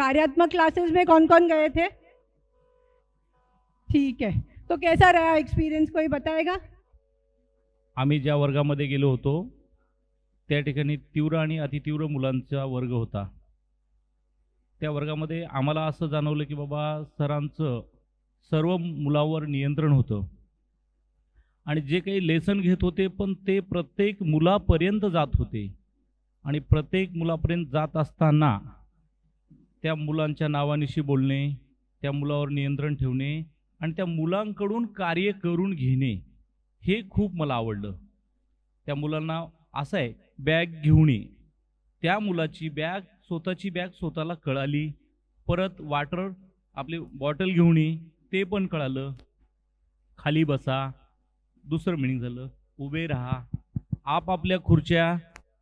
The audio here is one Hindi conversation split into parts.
कार्यात्मक क्लासेस में कौन कौन गए थे? ठीक है, तो कैसा रहा एक्सपीरियंस, कोई बताएगा? आम्ही ज्या वर्गामध्ये गेलो होतो त्या ठिकाणी तीव्र आणि अतितीव्र मुलांचा वर्ग होता. त्या वर्गामध्ये आम्हाला असं जाणवलं की बाबा सरांचं सर्व मुलांवर नियंत्रण होतं आणि जे काही लेसन घेत होते पण ते प्रत्येक मुलापर्यंत जात होते आणि प्रत्येक मुलापर्यंत जात असताना त्या मुलांच्या नावानिशी बोलणे, त्या मुलावर नियंत्रण ठेवणे आणि त्या मुलांकडून कार्य करून घेणे हे खूप मला आवडलं. त्या मुलांना असं आहे बॅग घेऊन ये, त्या मुलाची बॅग स्वतःची बॅग स्वतःला कळाली, परत वॉटर आपली बॉटल घेऊन ये ते पण कळालं, खाली बसा दुसरं मिनिंग झालं, उभे राहा, आपापल्या खुर्च्या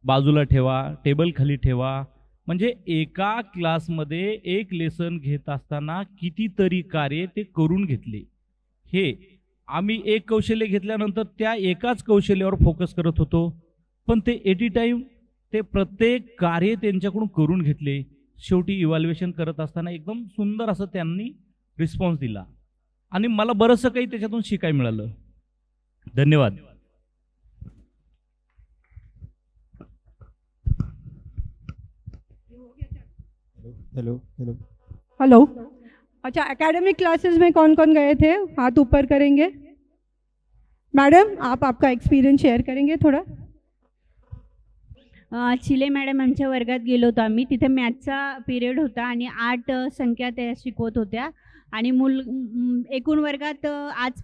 बाजूला ठेवा, टेबल खाली ठेवा. म्हणजे एका क्लासमध्ये एक लेसन घेत असताना कितीतरी कार्य ते करून घेतले. हे आम्ही एक कौशल्य घेतल्यानंतर त्या एकाच कौशल्यावर फोकस करत होतो, पण ते एटी टाइम ते प्रत्येक कार्य त्यांच्याकडून करून घेतले. शेवटी इव्हॅल्युएशन करत असताना एकदम सुंदर असं त्यांनी रिस्पॉन्स दिला आणि मला बरंचसं काही त्याच्यातून शिकायला मिळालं. धन्यवाद. हेलो हेलो हेलो, अच्छा एकेडमिक क्लासेस में कौन कौन गए थे? हाथ ऊपर करेंगे. मैडम आप आपका एक्सपीरियंस शेअर करेंगे थोडा? चिले मॅडम आमच्या वर्गात गेलो होतो आम्ही. तिथे मॅथचा पिरियड होता आणि 8 संख्या त्या शिकवत होत्या आणि एकूण वर्गात आज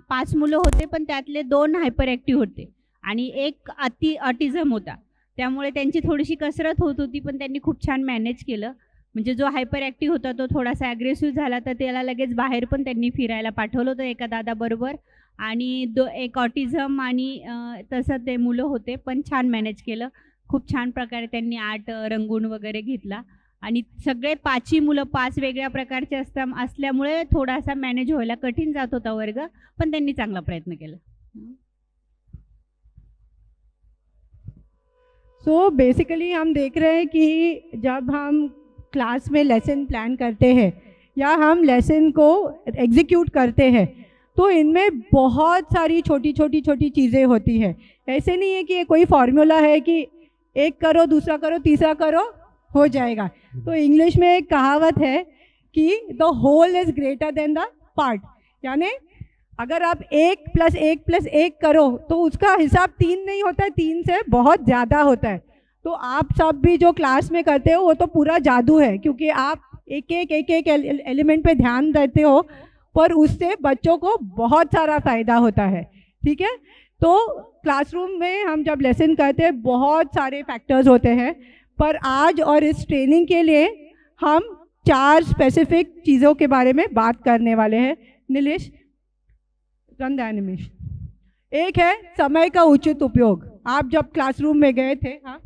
5 मुलं होते, पण त्यातले 2 हायपर ॲक्टिव्ह होते आणि एक ऑटिझम होता. त्यामुळे त्यांची थोडीशी कसरत होत होती, पण त्यांनी खूप छान मॅनेज केलं. म्हणजे जो हायपर ॲक्टिव्ह होता तो थोडासा ॲग्रेसिव्ह झाला, तर त्याला लगेच बाहेर पण त्यांनी फिरायला पाठवलं होतं एका दादाबरोबर. आणि एक ऑटिझम आणि तसं ते मुलं होते, पण छान मॅनेज केलं. खूप छान प्रकारे त्यांनी आर्ट रंगून वगैरे घेतला आणि सगळे 5ही मुलं 5 वेगळ्या प्रकारचे असल्यामुळे थोडासा मॅनेज व्हायला कठीण जात होता वर्ग, पण त्यांनी चांगला प्रयत्न केला. सो बेसिकली हम देख रहे हैं कि जब हम क्लास में लेसन प्लान करते हैं या हम लेसन को एग्जीक्यूट करते हैं तो इनमें बहुत सारी छोटी छोटी चीज़ें होती है. ऐसे नहीं है कि ये कोई फॉर्मूला है कि एक करो, दूसरा करो, तीसरा करो, हो जाएगा. तो इंग्लिश में एक कहावत है कि the whole is greater than the part. यानी अगर आप 1+1+1 करो तो उसका हिसाब 3 नहीं होता है, 3 से बहुत ज़्यादा होता है. तो आप सब भी जो क्लास में करते हो वो तो पूरा जादू है, क्योंकि आप एक एक एलिमेंट पे ध्यान देते हो, पर उससे बच्चों को बहुत सारा फ़ायदा होता है. ठीक है, तो क्लासरूम में हम जब लेसन करते हैं बहुत सारे फैक्टर्स होते हैं, पर आज और इस ट्रेनिंग के लिए हम 4 स्पेसिफिक चीज़ों के बारे में बात करने वाले हैं. Nilesh, run the animation. एक है समय का उचित उपयोग. आप जब क्लासरूम में गए थे, हाँ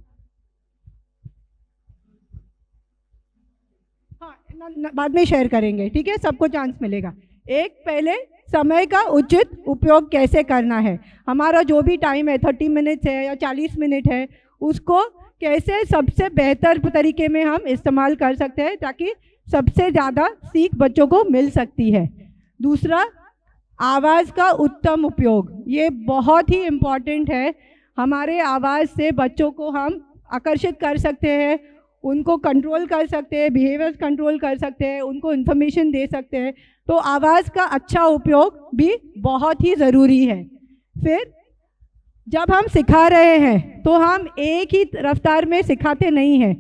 बाद में शेयर करेंगे, ठीक है, सबको चांस मिलेगा. एक पहले समय का उचित उपयोग कैसे करना है. हमारा जो भी टाइम है 30 मिनट्स है या 40 मिनट है, उसको कैसे सबसे बेहतर तरीके में हम इस्तेमाल कर सकते हैं ताकि सबसे ज़्यादा सीख बच्चों को मिल सकती है. दूसरा, आवाज़ का उत्तम उपयोग. ये बहुत ही इम्पॉर्टेंट है. हमारे आवाज़ से बच्चों को हम आकर्षित कर सकते हैं, उनको कंट्रोल कर सकते हैं, बिहेवियर्स कंट्रोल कर सकते हैं, उनको इन्फॉर्मेशन दे सकते हैं. तो आवाज़ का अच्छा उपयोग भी बहुत ही ज़रूरी है. फिर जब हम सिखा रहे हैं तो हम एक ही रफ्तार में सिखाते नहीं हैं.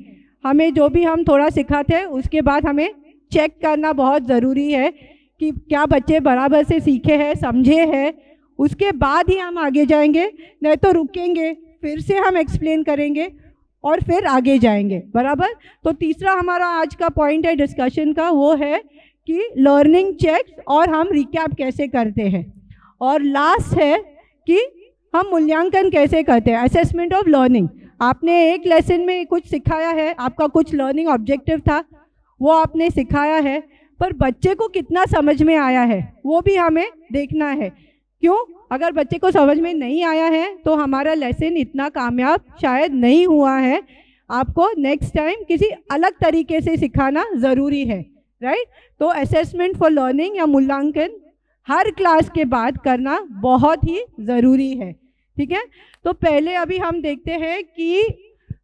हमें जो भी हम थोड़ा सिखाते हैं उसके बाद हमें चेक करना बहुत ज़रूरी है कि क्या बच्चे बराबर से सीखे हैं, समझे हैं. उसके बाद ही हम आगे जाएंगे, नहीं तो रुकेंगे, फिर से हम एक्सप्लेन करेंगे और फिर आगे जाएंगे. बराबर. तो तीसरा हमारा आज का पॉइंट है डिस्कशन का, वो है कि लर्निंग चेक्स और हम रिकैप कैसे करते हैं. और लास्ट है कि हम मूल्यांकन कैसे करते हैं, असेसमेंट ऑफ लर्निंग. आपने एक लेसन में कुछ सिखाया है, आपका कुछ लर्निंग ऑब्जेक्टिव था, वो आपने सिखाया है, पर बच्चे को कितना समझ में आया है वो भी हमें देखना है. क्यों? अगर बच्चे को समझ में नहीं आया है तो हमारा लेसन इतना कामयाब शायद नहीं हुआ है. आपको नेक्स्ट टाइम किसी अलग तरीके से सिखाना ज़रूरी है, राइट। तो असेसमेंट फॉर लर्निंग या मूल्यांकन हर क्लास के बाद करना बहुत ही ज़रूरी है, ठीक है। तो पहले अभी हम देखते हैं कि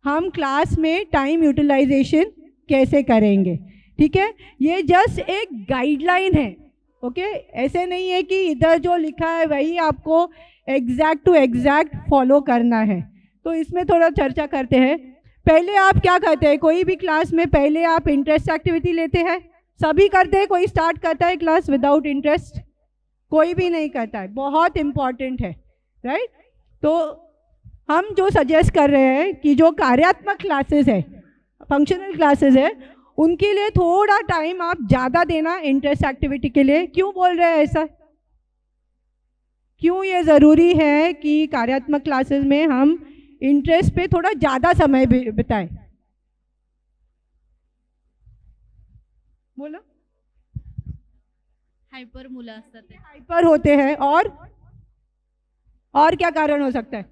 हम क्लास में टाइम यूटिलाइजेशन कैसे करेंगे, ठीक है। ये जस्ट एक गाइडलाइन है, ओके। ऐसे नहीं है कि इधर जो लिखा है वही आपको एग्जैक्ट टू एग्जैक्ट फॉलो करना है। तो इसमें थोड़ा चर्चा करते हैं। पहले आप क्या करते हैं, कोई भी क्लास में पहले आप इंटरेस्ट एक्टिविटी लेते हैं? सभी करते हैं? कोई स्टार्ट करता है क्लास विदाउट इंटरेस्ट? कोई भी नहीं करता है। बहुत इम्पॉर्टेंट है, राइट। तो हम जो सजेस्ट कर रहे हैं कि जो कार्यात्मक क्लासेस है, फंक्शनल क्लासेस है, उनके लिए थोड़ा टाइम आप ज़्यादा देना इंटरेस्ट एक्टिविटी के लिए। क्यों बोल रहे हैं ऐसा? क्यों ये ज़रूरी है कि कार्यात्मक क्लासेस में हम इंटरेस्ट पे थोड़ा ज़्यादा समय बिताएं? बोलो। हायपर मुलं असतात ते. हाइपर होते हैं और क्या कारण हो सकता है?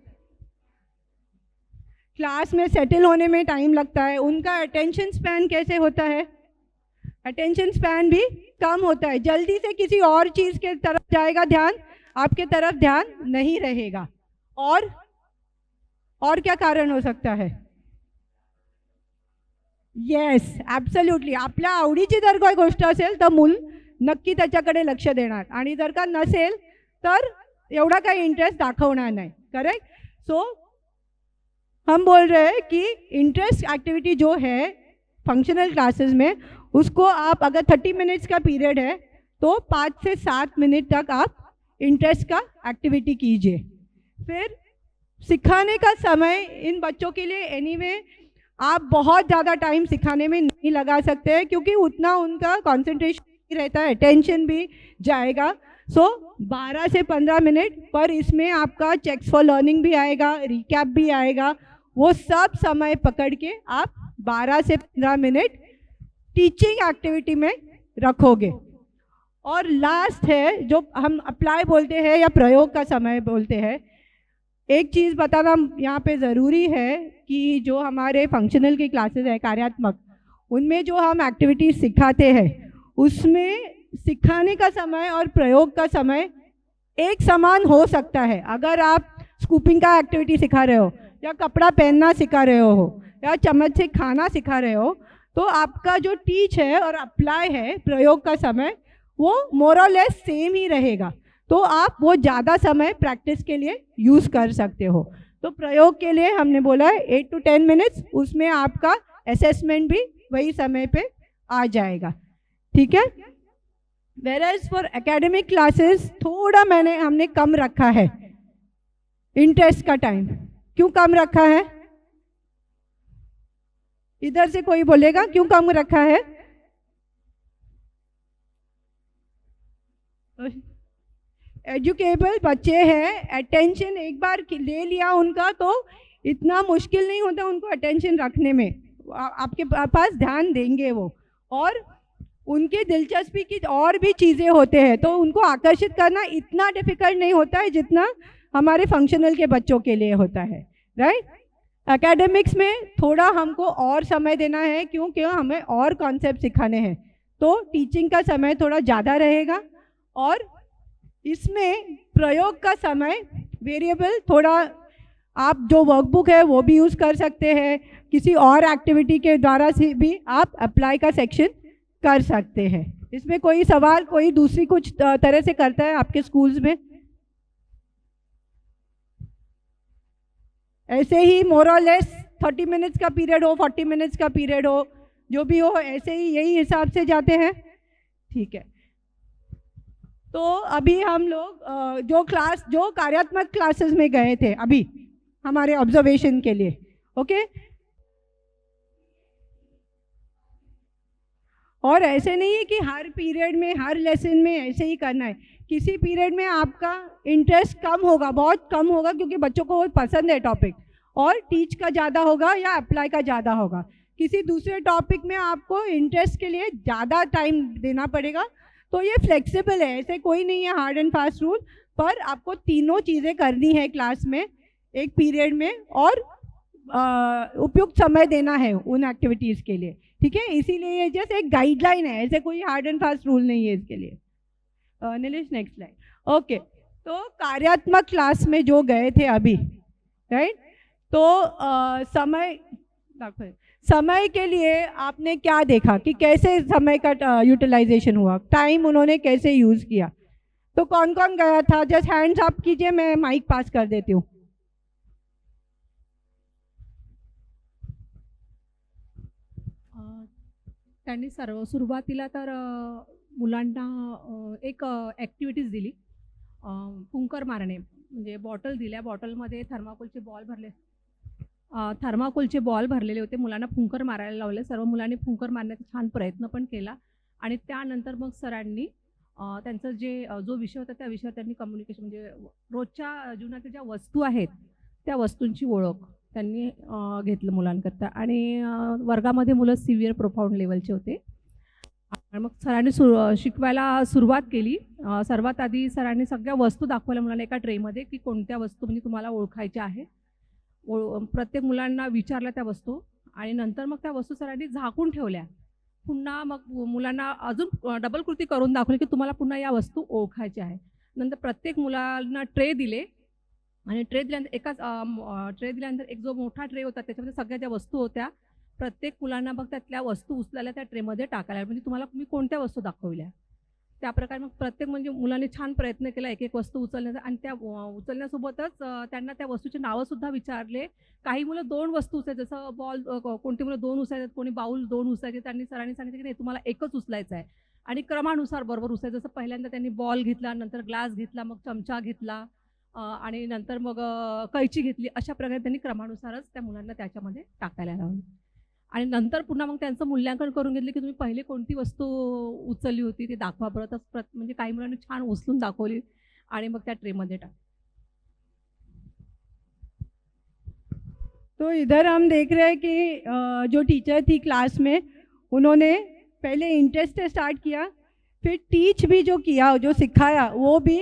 क्लास में सेटल होने में टाइम लगता है। उनका अटेंशन स्पैन कैसे होता है? अटेंशन स्पैन भी कम होता है। जल्दी से किसी और चीज़ के तरफ जाएगा ध्यान, आपके तरफ ध्यान नहीं रहेगा। और क्या कारण हो सकता है? Yes, absolutely. आपल्या आवडीची जर काही गोष्ट असेल तर मूल नक्की त्याच्याकडे लक्ष देणार, आणि जर का नसेल तर एवढा काही इंटरेस्ट दाखवणार नाही, करेक्ट। सो हम बोल रहे हैं कि इंटरेस्ट एक्टिविटी जो है फंक्शनल क्लासेस में, उसको आप अगर 30 मिनट्स का पीरियड है तो 5 से 7 मिनट तक आप इंटरेस्ट का एक्टिविटी कीजिए। फिर सिखाने का समय इन बच्चों के लिए एनीवे आप बहुत ज़्यादा टाइम सिखाने में नहीं लगा सकते हैं, क्योंकि उतना उनका कंसंट्रेशन नहीं रहता है, टेंशन भी जाएगा। सो 12 से 15 मिनट, पर इसमें आपका चेक्स फॉर लर्निंग भी आएगा, रिकैप भी आएगा। वो सब समय पकड़ के आप 12 से 15 मिनट टीचिंग एक्टिविटी में रखोगे। और लास्ट है जो हम अप्लाई बोलते हैं या प्रयोग का समय बोलते हैं। एक चीज़ बताना यहाँ पे ज़रूरी है कि जो हमारे फंक्शनल की क्लासेस है कार्यात्मक, उनमें जो हम एक्टिविटीज़ सिखाते हैं उसमें सिखाने का समय और प्रयोग का समय एक समान हो सकता है। अगर आप स्कूपिंग का एक्टिविटी सिखा रहे हो या कपड़ा पहनना सिखा रहे हो या चम्मच से खाना सिखा रहे हो, तो आपका जो टीच है और अप्लाई है प्रयोग का समय वो मोर और लेस सेम ही रहेगा। तो आप वो ज़्यादा समय प्रैक्टिस के लिए यूज़ कर सकते हो। तो प्रयोग के लिए हमने बोला है 8 to 10 मिनट्स, उसमें आपका असेसमेंट भी वही समय पे आ जाएगा, ठीक है। वेरएज फॉर एकेडमिक क्लासेस थोड़ा हमने कम रखा है इंटरेस्ट का टाइम। क्यों कम रखा है? इधर से कोई बोलेगा क्यों कम रखा है? एजुकेबल बच्चे हैं, अटेंशन एक बार ले लिया उनका तो इतना मुश्किल नहीं होता उनको अटेंशन रखने में। आपके पास ध्यान देंगे वो, और उनके दिलचस्पी की और भी चीज़ें होते हैं, तो उनको आकर्षित करना इतना डिफिकल्ट नहीं होता है जितना हमारे फंक्शनल के बच्चों के लिए होता है, राइट। एकेडमिक्स में थोड़ा हमको और समय देना है, क्योंकि हमें और कॉन्सेप्ट सिखाने हैं, तो टीचिंग का समय थोड़ा ज़्यादा रहेगा। और इसमें प्रयोग का समय वेरिएबल थोड़ा, आप जो वर्कबुक है वो भी यूज़ कर सकते हैं, किसी और एक्टिविटी के द्वारा से भी आप अप्लाई का सेक्शन कर सकते हैं। इसमें कोई सवाल कोई दूसरी कुछ तरह से करता है आपके स्कूल्स में? ऐसे ही मोर और लेस 30 मिनट्स का पीरियड हो, 40 मिनट्स का पीरियड हो, जो भी हो, ऐसे ही यही हिसाब से जाते हैं, ठीक है। तो अभी हम लोग जो कार्यात्मक क्लासेस में गए थे अभी हमारे ऑब्जर्वेशन के लिए, ओके। और ऐसे नहीं है कि हर पीरियड में हर लेसन में ऐसे ही करना है। किसी पीरियड में आपका इंटरेस्ट कम होगा, बहुत कम होगा, क्योंकि बच्चों को पसंद है टॉपिक, और टीच का ज़्यादा होगा या अप्लाई का ज़्यादा होगा। किसी दूसरे टॉपिक में आपको इंटरेस्ट के लिए ज़्यादा टाइम देना पड़ेगा। तो ये फ्लेक्सिबल है, ऐसे कोई नहीं है हार्ड एंड फास्ट रूल, पर आपको तीनों चीज़ें करनी है क्लास में एक पीरियड में। और उपयुक्त समय देना है उन एक्टिविटीज़ के लिए, ठीक है। इसीलिए ये जस्ट एक गाइडलाइन है, ऐसे कोई हार्ड एंड फास्ट रूल नहीं है इसके लिए। Nilesh next slide. ओके, तो कार्यात्मक क्लास में जो गए थे अभी, राइट, तो समय के लिए आपने क्या देखा कि कैसे समय का यूटिलाइजेशन हुआ, टाइम उन्होंने कैसे यूज़ किया। तो कौन कौन गया था, जस्ट हैंड्स अप कीजिए, मैं माइक पास कर देती हूँ। त्यांनी सुरुवातीला तर मुलांना एक ॲक्टिव्हिटीज दिली, फुंकर मारणे, म्हणजे बॉटल दिल्या, बॉटलमध्ये थर्माकोलचे बॉल भरलेले होते, मुलांना फुंकर मारायला लावले, सर्व मुलांनी फुंकर मारण्याचा छान प्रयत्न पण केला. आणि त्यानंतर मग सरांनी त्यांचं जो विषय होता त्या विषयावर त्यांनी कम्युनिकेशन, म्हणजे रोजच्या जीवनातील ज्या वस्तू आहेत त्या वस्तूंची ओळख त्यांनी घेतलं मुलांकरता. आणि वर्गामध्ये मुलं सिव्हिअर प्रोफाऊंड लेवलचे होते. आणि मग सरांनी शिकवायला सुरुवात केली. सर्वात आधी सरांनी सगळ्या वस्तू दाखवल्या मुलांना एका ट्रेमध्ये, की कोणत्या वस्तू म्हणजे तुम्हाला ओळखायच्या आहे. प्रत्येक मुलांना विचारल्या त्या वस्तू, आणि नंतर मग त्या वस्तू सरांनी झाकून ठेवल्या. पुन्हा मग मुलांना अजून डबल कृती करून दाखवली, की तुम्हाला पुन्हा या वस्तू ओळखायच्या आहे. नंतर प्रत्येक मुलांना ट्रे दिले, आणि ट्रे दिल्यानंतर एक जो मोठा ट्रे होता त्याच्यामध्ये सगळ्या ज्या वस्तू होत्या, प्रत्येक मुलांना मग त्यातल्या वस्तू उचलायला त्या ट्रेमध्ये टाकायला, म्हणजे तुम्हाला मी कोणत्या वस्तू दाखवल्या. त्याप्रकारे मग प्रत्येक म्हणजे मुलांनी छान प्रयत्न केला एक एक वस्तू उचलण्याचा. आणि त्या उचलण्यासोबतच त्यांना त्या वस्तूची नावंसुद्धा विचारले. काही मुलं 2 वस्तू उचलायचे, जसं बॉल, कोणती मुलं 2 उचलायचे, कोणी बाऊल 2 उचलायचे. त्यांनी सरांनी सांगितलं की नाही, तुम्हाला एकच उचलायचा आहे, आणि क्रमानुसार बरोबर उचलायचं. जसं पहिल्यांदा त्यांनी बॉल घेतला, नंतर ग्लास घेतला, मग चमचा घेतला, आणि नंतर मग कैची घेतली. अशा प्रकारे त्यांनी क्रमानुसारच त्या मुलांना त्याच्यामध्ये टाकायला लावली. आणि नंतर पुन्हा मग त्यांचं मूल्यांकन करून घेतलं, की तुम्ही पहिले कोणती वस्तू उचलली होती ते दाखवा परत. म्हणजे काही मुलांनी छान उचलून दाखवली आणि मग त्या ट्रेमध्ये टाक. तो इधर हम देख रहे हैं कि जो टीचर थी क्लास में, उन्होंने पहले इंटरेस्ट से स्टार्ट किया, फिर टीच भी जो किया, जो सिखाया, वो भी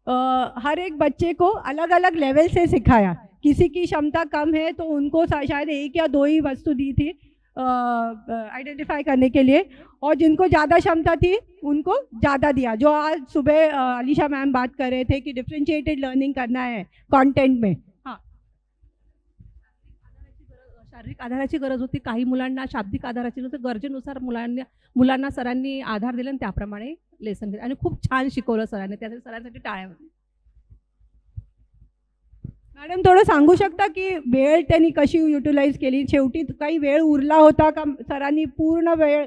हर एक बच्चे को अलग अलग लेवल से सिखाया. किसी की क्षमता कम है तो उनको शायद 1 या 2 ही वस्तु दी थी आइडेंटिफाई करने के लिए, और जिनको ज़्यादा क्षमता थी उनको ज़्यादा दिया. जो आज सुबह अलीशा मैम बात कर रहे थे कि डिफ्रेंशिएटेड लर्निंग करना है कंटेंट में. हाँ, शारीरिक आधाराची गरज होती, काही मुलांना शाब्दिक आधाराची गरज, गरजेनुसार मुलांना सरांनी आधार दिला आणि त्याप्रमाणे लेसन केलं, आणि खूप छान शिकवलं सरांनी. त्यासाठी सरांसाठी टाळ्या होत्या. मॅडम, थोडं सांगू शकता की वेळ त्यांनी कशी युटिलाइज केली? शेवटी काही वेळ उरला होता का सरांनी पूर्ण वेळ?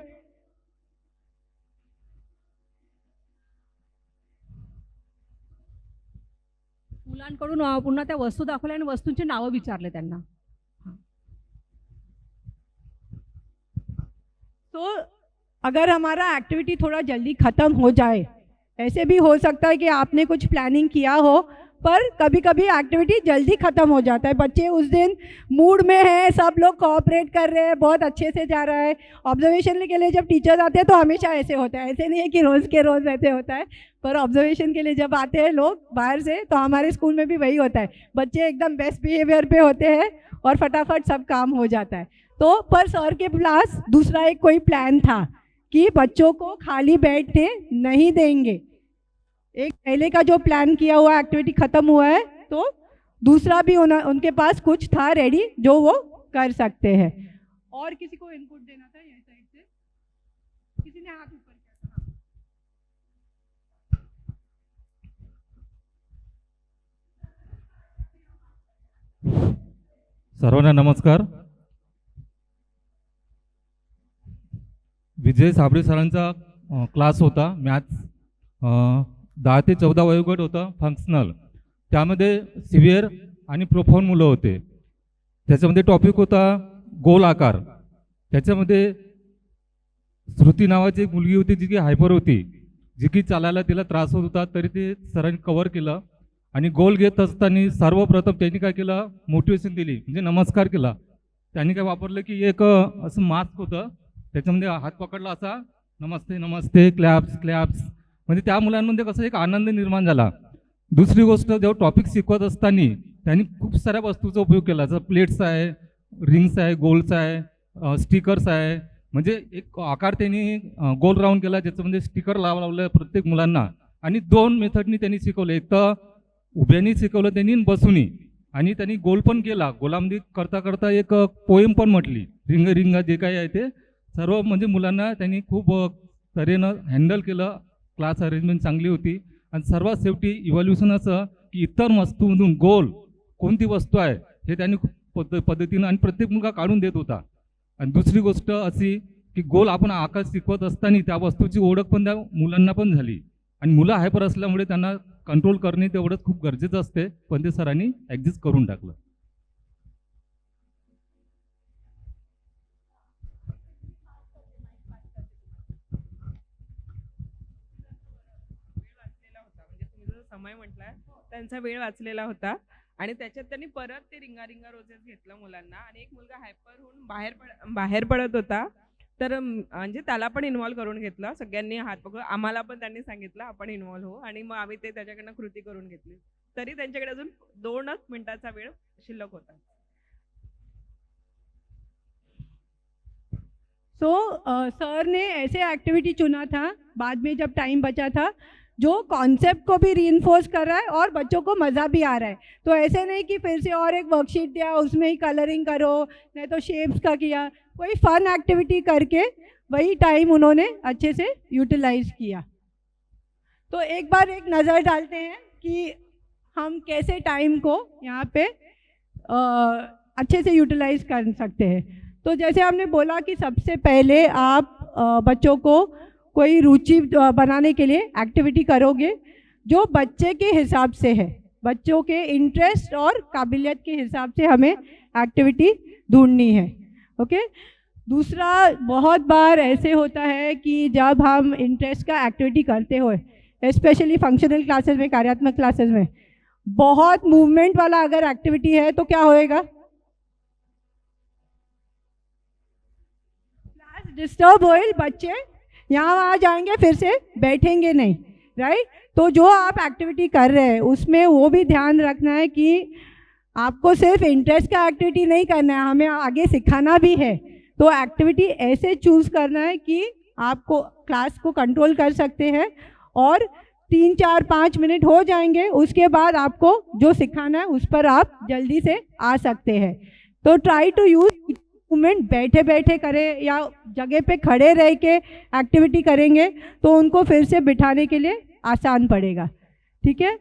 मुलांकडून पुन्हा त्या वस्तू दाखवल्या आणि वस्तूंची नावं विचारले त्यांना. तो अगर हमारा एक्टिविटी थोड़ा जल्दी ख़त्म हो जाए, ऐसे भी हो सकता है कि आपने कुछ प्लानिंग किया हो, पर कभी कभी एक्टिविटी जल्दी ख़त्म हो जाता है. बच्चे उस दिन मूड में हैं, सब लोग कोऑपरेट कर रहे हैं, बहुत अच्छे से जा रहा है. ऑब्जर्वेशन के लिए जब टीचर्स आते हैं तो हमेशा ऐसे होता है, ऐसे नहीं है कि रोज़ के रोज़ ऐसे होता है, पर ऑब्जर्वेशन के लिए जब आते हैं लोग बाहर से, तो हमारे स्कूल में भी वही होता है. बच्चे एकदम बेस्ट बिहेवियर पे होते हैं और फटाफट सब काम हो जाता है. तो पर सर के पास दूसरा एक कोई प्लान था कि बच्चों को खाली बैठने नहीं देंगे. एक पहले का जो प्लान किया हुआ एक्टिविटी ख़त्म हुआ है, तो दूसरा भी उनके पास कुछ था रेडी जो वो कर सकते हैं. और किसी को इनपुट देना था ये साइड से? किसी ने हाथ ऊपर किया था? सर्वांना नमस्कार. विजय साबळे सरांचा क्लास होता मॅथ्स, 10 ते 14 वयोगट होता फंक्शनल. त्यामध्ये सिव्हिअर आणि प्रोफाऊंड मुलं होते. त्याच्यामध्ये टॉपिक होता गोल आकार. त्याच्यामध्ये श्रुती नावाची एक मुलगी होती जी की हायपर होती, जी की चालायला तिला त्रास होत होता, तरी ते सरांनी कव्हर केलं. आणि गोल घेत असताना सर्वप्रथम त्यांनी काय केलं, मोटिवेशन दिली, म्हणजे नमस्कार केला. त्यांनी काय वापरलं की एक असं मास्क होतं, त्याच्यामध्ये हात पकडला असा, नमस्ते नमस्ते, क्लॅप्स क्लॅप्स, म्हणजे त्या मुलांमध्ये कसं एक आनंद निर्माण झाला. दुसरी गोष्ट, जेव्हा टॉपिक शिकवत असताना त्यांनी खूप साऱ्या वस्तूचा उपयोग केला, जसं प्लेट्स आहे, रिंग्स आहे, गोल्स आहे, स्टिकर्स आहे. म्हणजे एक आकार त्यांनी गोल राऊंड केला, ज्याच्यामध्ये स्टिकर लावलं प्रत्येक मुलांना. आणि 2 मेथडनी त्यांनी शिकवलं. एक तर उभ्यानी शिकवलं त्यांनी आणि बसूनी. आणि त्यांनी गोल पण केला. गोलामध्ये करता करता एक पोएम पण म्हटली. रिंग रिंग जे काही आहे ते सर्व म्हणजे मुलांना त्यांनी खूप तऱ्हेनं हँडल केलं. क्लास अरेंजमेंट चांगली होती. आणि सर्वात शेवटी इव्हॉल्युशन असं की इतर वस्तूमधून गोल कोणती वस्तू आहे हे त्यांनी खूप पद्धतीनं आणि प्रत्येक मुलगा काढून देत होता. आणि दुसरी गोष्ट अशी की गोल आपण आकार शिकवत असताना त्या वस्तूची ओळख पण त्या मुलांना पण झाली. आणि मुलं हायपर असल्यामुळे त्यांना कंट्रोल करणे तेवढंच खूप गरजेचं असते, पण ते सरांनी ॲडजस्ट करून टाकलं. म्हणजे तुम्ही जो समय म्हटलाय त्यांचा वेळ वाचलेला होता आणि त्याच्यात त्यांनी परत ते रिंगा रिंगा रोजेस घेतलं मुलांना. आणि एक मुलगा हायपर होऊन बाहेर पडत होता, तर म्हणजे त्याला पण इन्व्हॉल्व करून घेतलं. सगळ्यांनी हात पकडून आम्हाला पण त्यांनी सांगितलं आपण इन्व्हॉल्व हो, आणि मग आम्ही ते त्याच्याकडनं कृती करून घेतली. तरी त्यांच्याकडे अजून 2च मिनिटाचा वेळ शिल्लक होता. सर ने ऐसे एक्टिविटी चुना था बाद में जब टाइम बचा था जो कॉन्सेप्ट को भी रीइंफोर्स कर रहा है और बच्चों को मज़ा भी आ रहा है. तो ऐसे नहीं कि फिर से और एक वर्कशीट दिया उसमें ही कलरिंग करो, नहीं तो शेप्स का किया. कोई फन एक्टिविटी करके वही टाइम उन्होंने अच्छे से यूटिलाइज किया. तो एक बार एक नज़र डालते हैं कि हम कैसे टाइम को यहाँ पे अच्छे से यूटिलाइज कर सकते हैं. तो जैसे हमने बोला कि सबसे पहले आप बच्चों को कोई रुचि बनाने के लिए एक्टिविटी करोगे जो बच्चे के हिसाब से है. बच्चों के इंटरेस्ट और काबिलियत के हिसाब से हमें एक्टिविटी ढूंढनी है. ओके. दूसरा, बहुत बार ऐसे होता है कि जब हम इंटरेस्ट का एक्टिविटी करते हो, स्पेशली फंक्शनल क्लासेस में, कार्यात्मक क्लासेस में, बहुत मूवमेंट वाला अगर एक्टिविटी है तो क्या होएगा? क्लास डिस्टर्ब होए, बच्चे यहाँ वहाँ जाएंगे, फिर से बैठेंगे नहीं. राइट. तो जो आप एक्टिविटी कर रहे हैं उसमें वो भी ध्यान रखना है कि आपको सिर्फ इंटरेस्ट का एक्टिविटी नहीं करना है, हमें आगे सिखाना भी है. तो एक्टिविटी ऐसे चूज़ करना है कि आपको क्लास को कंट्रोल कर सकते हैं और 3, 4, 5 मिनट हो जाएंगे, उसके बाद आपको जो सिखाना है उस पर आप जल्दी से आ सकते हैं. तो ट्राई टू यूज मूवमेंट. बैठे बैठे करें या जगह पे खड़े रह के एक्टिविटी करेंगे तो उनको फिर से बिठाने के लिए आसान पड़ेगा. ठीक है.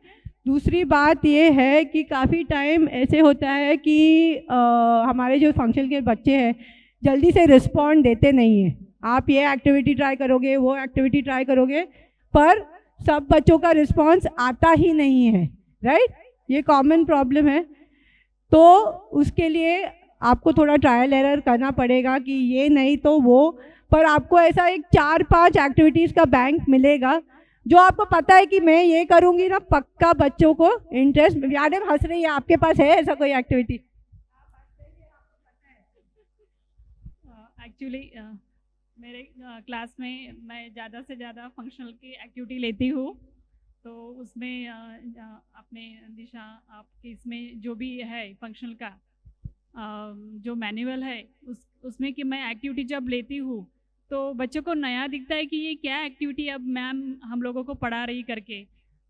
दूसरी बात ये है कि काफ़ी टाइम ऐसे होता है कि हमारे जो फंक्शन के बच्चे हैं जल्दी से रिस्पॉन्ड देते नहीं हैं. आप ये एक्टिविटी ट्राई करोगे, वो एक्टिविटी ट्राई करोगे, पर सब बच्चों का रिस्पॉन्स आता ही नहीं है. राइट. ये कॉमन प्रॉब्लम है. तो उसके लिए आपको थोड़ा ट्रायल एरर करना पड़ेगा कि ये नहीं तो वो, पर आपको ऐसा एक 4-5 एक्टिविटीज़ का बैंक मिलेगा जो आपको पता है कि मैं ये करूँगी ना, पक्का बच्चों को इंटरेस्ट. मैडम हंस रही है, आपके पास है ऐसा कोई एक्टिविटी? एक्चुअली मेरे क्लास में मैं ज़्यादा से ज़्यादा फंक्शनल की एक्टिविटी लेती हूँ. तो उसमें अपने दिशा आपके इसमें जो भी है फंक्शनल का जो मैनुअल है उसमें कि मैं एक्टिविटी जब लेती हूँ तो बच्चों को नया दिखता है कि ये क्या एक्टिविटी अब मैम हम लोगों को पढ़ा रही करके.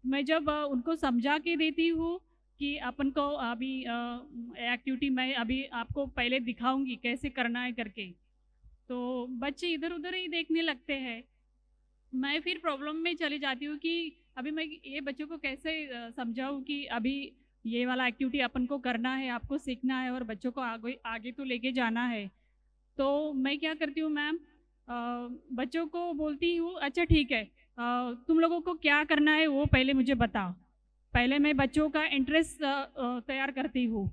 मैं जब उनको समझा के देती हूँ कि अपन को अभी एक्टिविटी मैं अभी आपको पहले दिखाऊंगी कैसे करना है करके, तो बच्चे इधर उधर ही देखने लगते हैं. मैं फिर प्रॉब्लम में चली जाती हूँ कि अभी मैं ये बच्चों को कैसे समझाऊँ कि अभी ये वाला एक्टिविटी अपन को करना है, आपको सीखना है और बच्चों को आगे तो लेके जाना है. तो मैं क्या करती हूँ मैम, बच्चों को बोलती हूँ अच्छा ठीक है, तुम लोगों को क्या करना है वो पहले मुझे बताओ. पहले मैं बच्चों का इंटरेस्ट तैयार करती हूँ,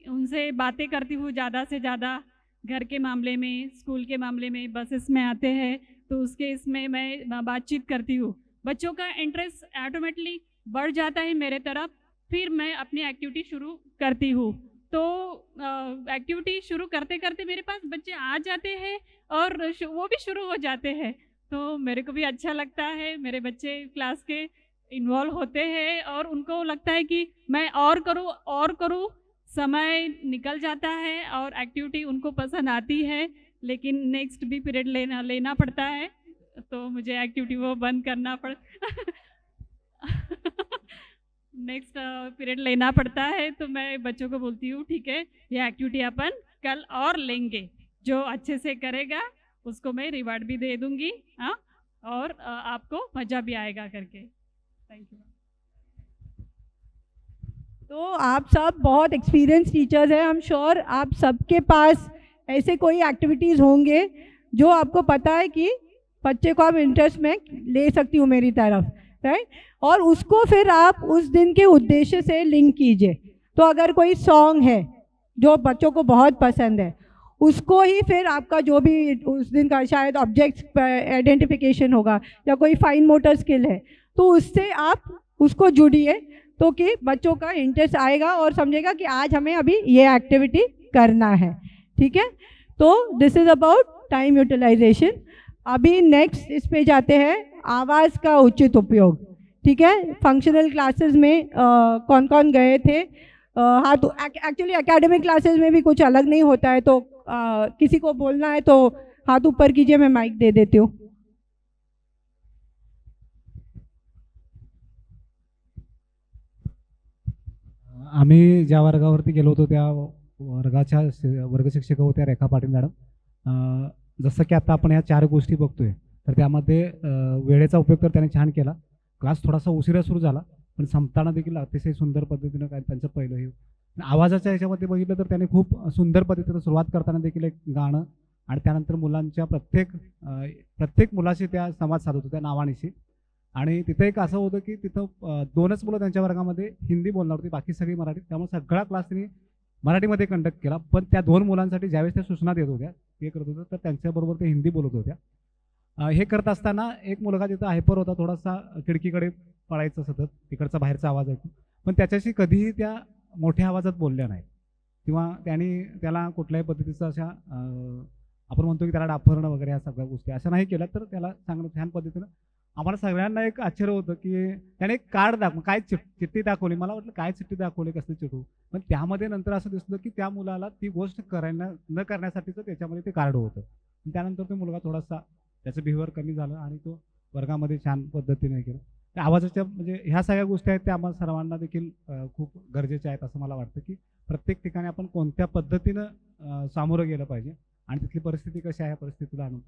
उनसे बातें करती हूँ ज़्यादा से ज़्यादा. घर के मामले में, स्कूल के मामले में, बसेस में आते हैं तो उसके इसमें मैं बातचीत करती हूँ. बच्चों का इंटरेस्ट ऑटोमेटिकली बढ़ जाता है मेरे तरफ. फिर मैं अपनी एक्टिविटी शुरू करती हूँ. तो एक्टिविटी शुरू करते करते मेरे पास बच्चे आ जाते हैं और वो भी शुरू हो जाते हैं. तो मेरे को भी अच्छा लगता है, मेरे बच्चे क्लास के इन्वॉल्व होते हैं और उनको लगता है कि मैं और करूँ समय निकल जाता है और एक्टिविटी उनको पसंद आती है, लेकिन नेक्स्ट भी पीरियड लेना पड़ता है, तो मुझे एक्टिविटी वो बंद करना पड़ नेक्स्ट पीरियड लेना पड़ता है। तो मैं बच्चों को बोलती हूँ ठीक है, ये एक्टिविटी अपन कल और लेंगे, जो अच्छे से करेगा उसको मैं रिवार्ड भी दे दूँगी, हाँ, और आपको मज़ा भी आएगा करके। Thank you. तो आप सब बहुत एक्सपीरियंस टीचर्स हैं, आई एम श्योर आप सबके पास ऐसे कोई एक्टिविटीज़ होंगे जो आपको पता है कि बच्चे को आप इंटरेस्ट में ले सकती हूँ मेरी तरफ, राइट, और उसको फिर आप उस दिन के उद्देश्य से लिंक कीजिए। तो अगर कोई सॉन्ग है जो बच्चों को बहुत पसंद है, उसको ही फिर आपका जो भी उस दिन का शायद ऑब्जेक्ट आइडेंटिफिकेशन होगा या कोई फाइन मोटर स्किल है, तो उससे आप उसको जुड़िए, तो कि बच्चों का इंटरेस्ट आएगा और समझेगा कि आज हमें अभी ये एक्टिविटी करना है, ठीक है। तो this is about time utilization. अभी नेक्स्ट इस पे जाते हैं, आवाज़ का उचित उपयोग, ठीक है। फंक्शनल क्लासेस में कौन कौन गए थे? हाँ, तो एक्चुअली एकेडमिक क्लासेस में भी कुछ अलग नहीं होता है, तो किसी को बोलना है तो हाथ ऊपर कीजिए, मैं माइक दे देती हूँ। आम्ही ज्या वर्गावरती गेलो होतो त्या वर्गाच्या वर्गशिक्षिका होत्या रेखा पाटील मॅडम। जसं की आता आपण या 4 गोष्टी बघतोय, तर त्यामध्ये वेळेचा उपयोग तर त्याने छान केला। क्लास थोडासा उशिरा सुरू झाला, पण संपताना देखील अतिशय सुंदर पद्धतीनं काय त्यांचं पहिलं हे आवाजाच्या ह्याच्यामध्ये बघितलं तर त्याने खूप सुंदर पद्धतीनं सुरुवात करताना देखील एक गाणं आणि त्यानंतर मुलांच्या प्रत्येक मुलाशी त्या संवाद साधत होत्या नावानिशी। आणि तिथं एक असं होतं की तिथं 2च मुलं त्यांच्या वर्गामध्ये हिंदी बोलणार होती, बाकी सगळी मराठी, त्यामुळे सगळा क्लास त्यांनी मराठीमध्ये कंडक्ट केला। पण त्या 2 मुलांसाठी ज्यावेळेस त्या सूचना देत होत्या, ते करत होतं, तर त्यांच्याबरोबर ते हिंदी बोलत होत्या। हे करत असताना एक मुलगा तिथं हायपर होता, थोडासा खिडकीकडे पळायचं सतत, तिकडचा बाहेरचा आवाज ऐकून, पण त्याच्याशी कधीही त्या मोठ्या आवाजात बोलल्या नाहीत किंवा त्याला कुठल्याही पद्धतीचं अशा आपण म्हणतो की त्याला डाफरणं वगैरे ह्या सगळ्या गोष्टी अशा नाही केल्या, तर त्याला चांगलं छान पद्धतीनं आम्हाला सगळ्यांना एक आश्चर्य होतं की त्याने एक कार्ड काय चिठ्ठी दाखवली। मला वाटलं काय चिठ्ठी दाखवली, कसली चिठ्ठी, पण त्यामध्ये नंतर असं दिसलं की त्या मुलाला ती गोष्ट न करण्यासाठीचं त्याच्यामध्ये ते कार्ड होतं। त्यानंतर तो मुलगा थोडासा त्याचं बिहेवियर कमी झालं आणि तो वर्गामध्ये छान पद्धतीने केलं। त्या आवाजाच्या म्हणजे ह्या सगळ्या गोष्टी आहेत त्या आम्हाला सर्वांना देखील खूप गरजेच्या आहेत असं मला वाटतं, की प्रत्येक ठिकाणी आपण कोणत्या पद्धतीनं सामोरं गेलं पाहिजे आणि तिथली परिस्थिती कशी आहे ह्या परिस्थितीला आणून।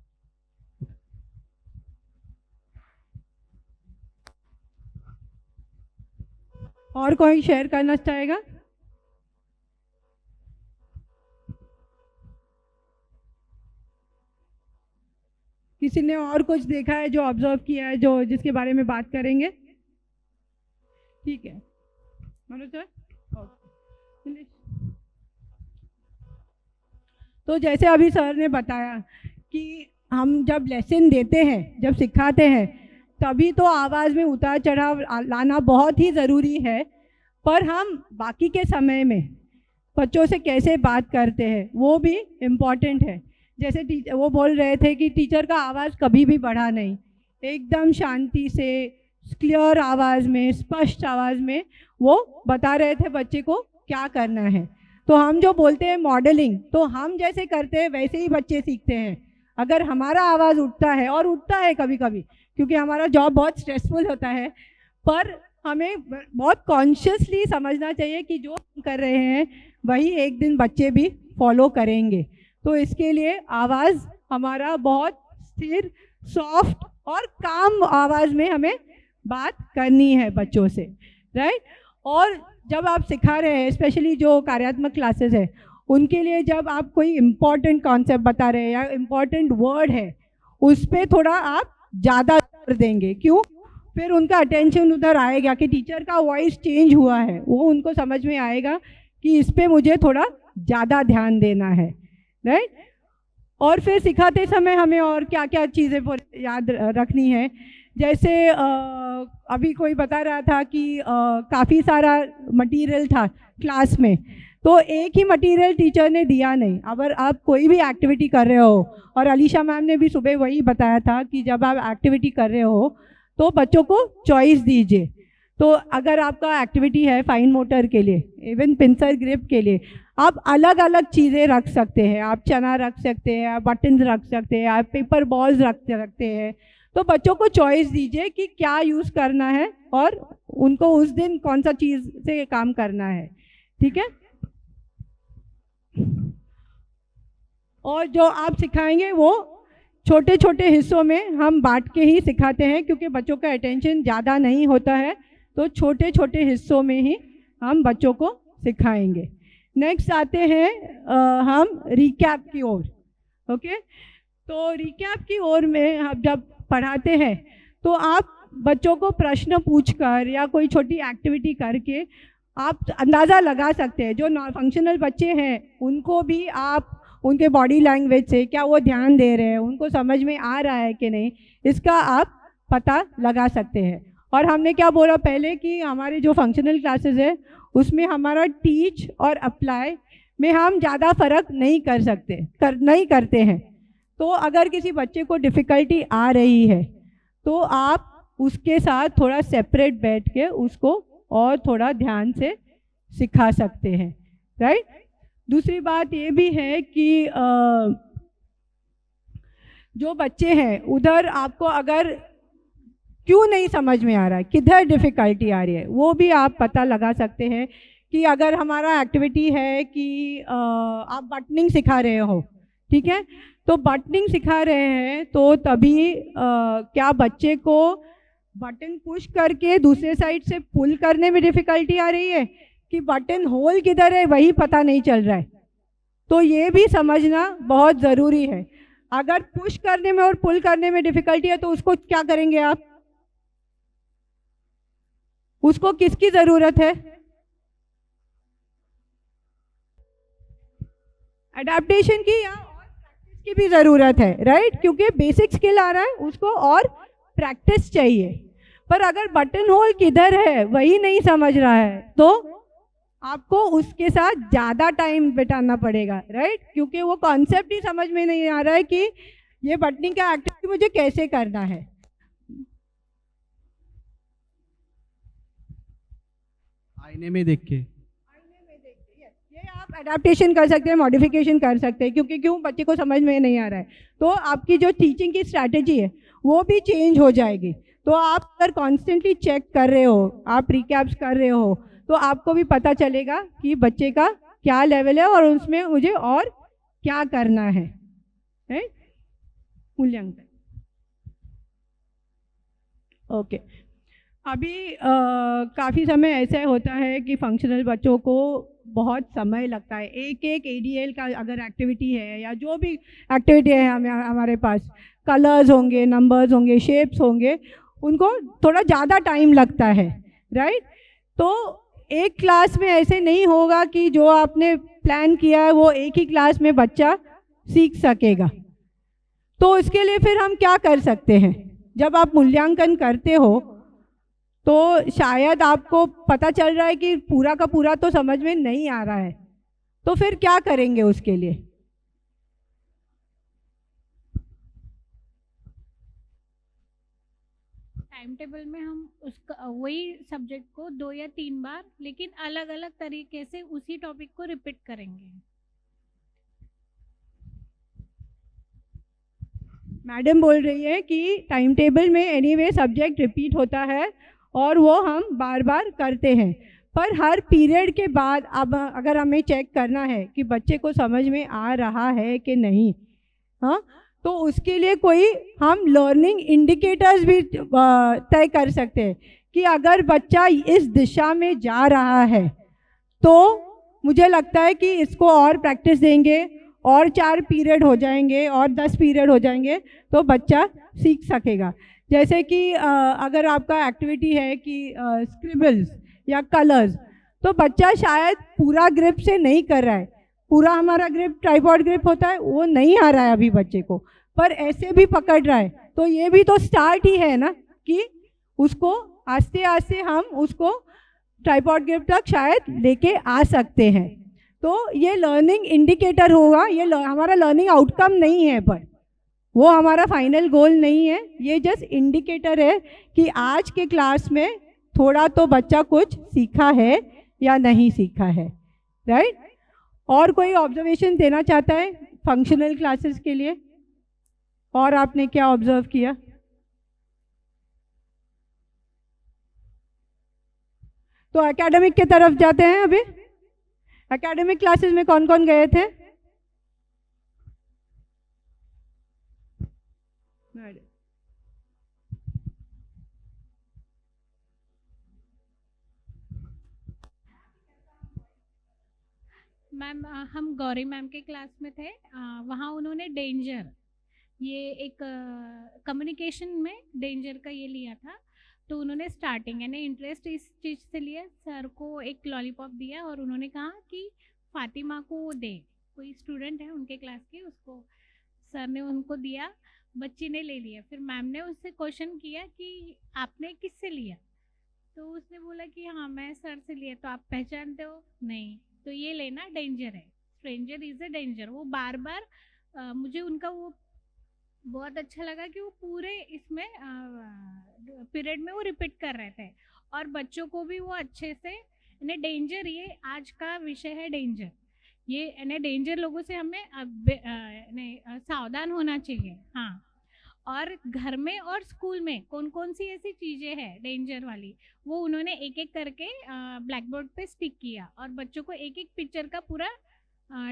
और कोई शेयर करना चाहेगा? किसी ने और कुछ देखा है जो ऑब्जर्व किया है, जो जिसके बारे में बात करेंगे? ठीक है, मनोज सर। तो जैसे अभी सर ने बताया कि हम जब लेसन देते हैं, जब सिखाते हैं, तभी तो आवाज़ में उतार चढ़ाव लाना बहुत ही ज़रूरी है, पर हम बाकी के समय में बच्चों से कैसे बात करते हैं वो भी इम्पॉर्टेंट है। जैसे वो बोल रहे थे कि टीचर का आवाज़ कभी भी बढ़ा नहीं, एकदम शांति से क्लियर आवाज़ में, स्पष्ट आवाज़ में वो बता रहे थे बच्चे को क्या करना है। तो हम जो बोलते हैं मॉडलिंग, तो हम जैसे करते हैं वैसे ही बच्चे सीखते हैं। अगर हमारा आवाज़ उठता है, और उठता है कभी कभी क्योंकि हमारा जॉब बहुत स्ट्रेसफुल होता है, पर हमें बहुत कॉन्शियसली समझना चाहिए कि जो हम कर रहे हैं वही एक दिन बच्चे भी फॉलो करेंगे। तो इसके लिए आवाज़ हमारा बहुत स्थिर, सॉफ्ट और काम आवाज़ में हमें बात करनी है बच्चों से, राइट। और जब आप सिखा रहे हैं, स्पेशली जो कार्यात्मक क्लासेस है, उनके लिए जब आप कोई इम्पॉर्टेंट कॉन्सेप्ट बता रहे हैं या इम्पॉर्टेंट वर्ड है, उस पर थोड़ा आप ज़्यादा जोर देंगे। क्यों? फिर उनका अटेंशन उधर आएगा कि टीचर का वॉइस चेंज हुआ है, वो उनको समझ में आएगा कि इस पे मुझे थोड़ा ज़्यादा ध्यान देना है, राइट। और फिर सिखाते समय हमें और क्या क्या चीज़ें याद रखनी है। जैसे अभी कोई बता रहा था कि काफ़ी सारा मटेरियल था क्लास में, तो एक ही मटेरियल टीचर ने दिया नहीं। अगर आप कोई भी एक्टिविटी कर रहे हो, और अलीशा मैम ने भी सुबह वही बताया था कि जब आप एक्टिविटी कर रहे हो तो बच्चों को चॉइस दीजिए। तो अगर आपका एक्टिविटी है फाइन मोटर के लिए, इवन पिंसर ग्रिप के लिए, आप अलग अलग चीज़ें रख सकते हैं। आप चना रख सकते हैं, आप बटन्स रख सकते हैं, आप पेपर बॉल्स रख सकते हैं। तो बच्चों को चॉइस दीजिए कि क्या यूज़ करना है और उनको उस दिन कौन सा चीज़ से काम करना है, ठीक है। और जो आप सिखाएंगे वो छोटे छोटे हिस्सों में हम बांट के ही सिखाते हैं, क्योंकि बच्चों का अटेंशन ज़्यादा नहीं होता है, तो छोटे छोटे हिस्सों में ही हम बच्चों को सिखाएंगे। नेक्स्ट आते हैं हम रिकैप की ओर। ओके, तो रिकैप की ओर में हम जब पढ़ाते हैं तो आप बच्चों को प्रश्न पूछकर या कोई छोटी एक्टिविटी करके आप अंदाज़ा लगा सकते हैं। जो नॉन फंक्शनल बच्चे हैं उनको भी आप उनके बॉडी लैंग्वेज से क्या वो ध्यान दे रहे हैं, उनको समझ में आ रहा है कि नहीं, इसका आप पता लगा सकते हैं। और हमने क्या बोला पहले कि हमारे जो फंक्शनल क्लासेस है उसमें हमारा टीच और अप्लाई में हम ज़्यादा फ़र्क नहीं नहीं करते हैं। तो अगर किसी बच्चे को डिफ़िकल्टी आ रही है तो आप उसके साथ थोड़ा सेपरेट बैठ के उसको और थोड़ा ध्यान से सिखा सकते हैं, राइट। दूसरी बात ये भी है कि जो बच्चे हैं उधर आपको अगर क्यों नहीं समझ में आ रहा है, किधर डिफ़िकल्टी आ रही है, वो भी आप पता लगा सकते हैं। कि अगर हमारा एक्टिविटी है कि आप बटनिंग सिखा रहे हो, ठीक है, तो बटनिंग सिखा रहे हैं तो तभी क्या बच्चे को बटन पुश करके दूसरे साइड से पुल करने में डिफ़िकल्टी आ रही है कि बटन होल किधर है वही पता नहीं चल रहा है। तो ये भी समझना बहुत ज़रूरी है। अगर पुश करने में और पुल करने में डिफ़िकल्टी है तो उसको क्या करेंगे आप, उसको किसकी ज़रूरत है, अडेप्टेशन की या और प्रैक्टिस की भी ज़रूरत है, राइट। क्योंकि बेसिक स्किल आ रहा है उसको और प्रैक्टिस चाहिए। पर अगर बटन होल किधर है वही नहीं समझ रहा है तो आपको उसके साथ ज़्यादा टाइम बिताना पड़ेगा, राइट। क्योंकि वो कॉन्सेप्ट ही समझ में नहीं आ रहा है कि ये बटनिंग का एक्टिविटी मुझे कैसे करना है। आईने में देख के ये आप अडेप्टेशन कर सकते हैं, मॉडिफिकेशन कर सकते हैं। क्योंकि क्यों बच्चे को समझ में नहीं आ रहा है तो आपकी जो टीचिंग की स्ट्रैटेजी है वो भी चेंज हो जाएगी। तो आप अगर कॉन्स्टेंटली चेक कर रहे हो, आप रिकैप्स कर रहे हो, तो आपको भी पता चलेगा कि बच्चे का क्या लेवल है और उसमें मुझे और क्या करना है, मूल्यांकन। ओके, अभी काफ़ी समय ऐसा होता है कि फंक्शनल बच्चों को बहुत समय लगता है। एक एक एडीएल का अगर एक्टिविटी है या जो भी एक्टिविटी है हमारे पास, कलर्स होंगे, नंबर्स होंगे, शेप्स होंगे, उनको थोड़ा ज़्यादा टाइम लगता है, राइट। तो एक क्लास में ऐसे नहीं होगा कि जो आपने प्लान किया है वो एक ही क्लास में बच्चा सीख सकेगा। तो इसके लिए फिर हम क्या कर सकते हैं, जब आप मूल्यांकन करते हो तो शायद आपको पता चल रहा है कि पूरा का पूरा तो समझ में नहीं आ रहा है, तो फिर क्या करेंगे उसके लिए। टाइम टेबल में हम उसका वही सब्जेक्ट को 2 या 3 बार लेकिन अलग अलग तरीके से उसी टॉपिक को रिपीट करेंगे। मैडम बोल रही है कि टाइम टेबल में एनीवे सब्जेक्ट रिपीट होता है और वो हम बार बार करते हैं, पर हर पीरियड के बाद अब अगर हमें चेक करना है कि बच्चे को समझ में आ रहा है कि नहीं, हाँ, तो उसके लिए कोई हम लर्निंग इंडिकेटर्स भी तय कर सकते हैं कि अगर बच्चा इस दिशा में जा रहा है तो मुझे लगता है कि इसको और प्रैक्टिस देंगे और 4 पीरियड हो जाएंगे और 10 पीरियड हो जाएंगे तो बच्चा सीख सकेगा। जैसे कि अगर आपका एक्टिविटी है कि स्क्रिबल्स या कलर्स, तो बच्चा शायद पूरा ग्रिप से नहीं कर रहा है, पूरा हमारा ग्रिप ट्राइपॉड ग्रिप होता है वो नहीं आ रहा है अभी बच्चे को, पर ऐसे भी पकड़ रहा है, तो ये भी तो स्टार्ट ही है ना कि उसको आस्ते आस्ते हम उसको ट्राइपॉड ग्रिप तक शायद लेके आ सकते हैं। तो ये लर्निंग इंडिकेटर होगा, ये हमारा लर्निंग आउटकम नहीं है, पर वो हमारा फाइनल गोल नहीं है, ये जस्ट इंडिकेटर है कि आज के क्लास में थोड़ा तो बच्चा कुछ सीखा है या नहीं सीखा है, राइट? और कोई ऑब्जर्वेशन देना चाहता है फंक्शनल क्लासेस के लिए? और आपने क्या ऑब्जर्व किया? तो एकेडमिक की तरफ जाते हैं अभी। एकेडमिक क्लासेस में कौन कौन गए थे? मैम हम गौरी मैम के क्लास में थे। वहाँ उन्होंने डेंजर, ये एक कम्युनिकेशन में डेंजर का ये लिया था। तो उन्होंने स्टार्टिंग यानी इंटरेस्ट इस चीज़ से लिया, सर को एक लॉलीपॉप दिया और उन्होंने कहा कि फातिमा को वो दे, कोई स्टूडेंट है उनके क्लास की, उसको सर ने उनको दिया, बच्ची ने ले लिया। फिर मैम ने उससे क्वेश्चन किया कि आपने किससे लिया? तो उसने बोला कि हाँ मैं सर से लिया। तो आप पहचानते हो? नहीं। तो ये लेना डेंजर है, स्ट्रेंजर इज अ डेंजर। वो बार बार मुझे उनका वो बहुत अच्छा लगा कि वो पूरे इसमें पीरियड में वो रिपीट कर रहे थे और बच्चों को भी वो अच्छे से यानी डेंजर, ये आज का विषय है डेंजर, ये यानी डेंजर लोगों से हमें सावधान होना चाहिए। हाँ, और घर में और स्कूल में कौन कौन सी ऐसी चीज़ें हैं डेंजर वाली, वो उन्होंने एक एक करके ब्लैक बोर्ड पे स्टिक किया और बच्चों को एक एक पिक्चर का पूरा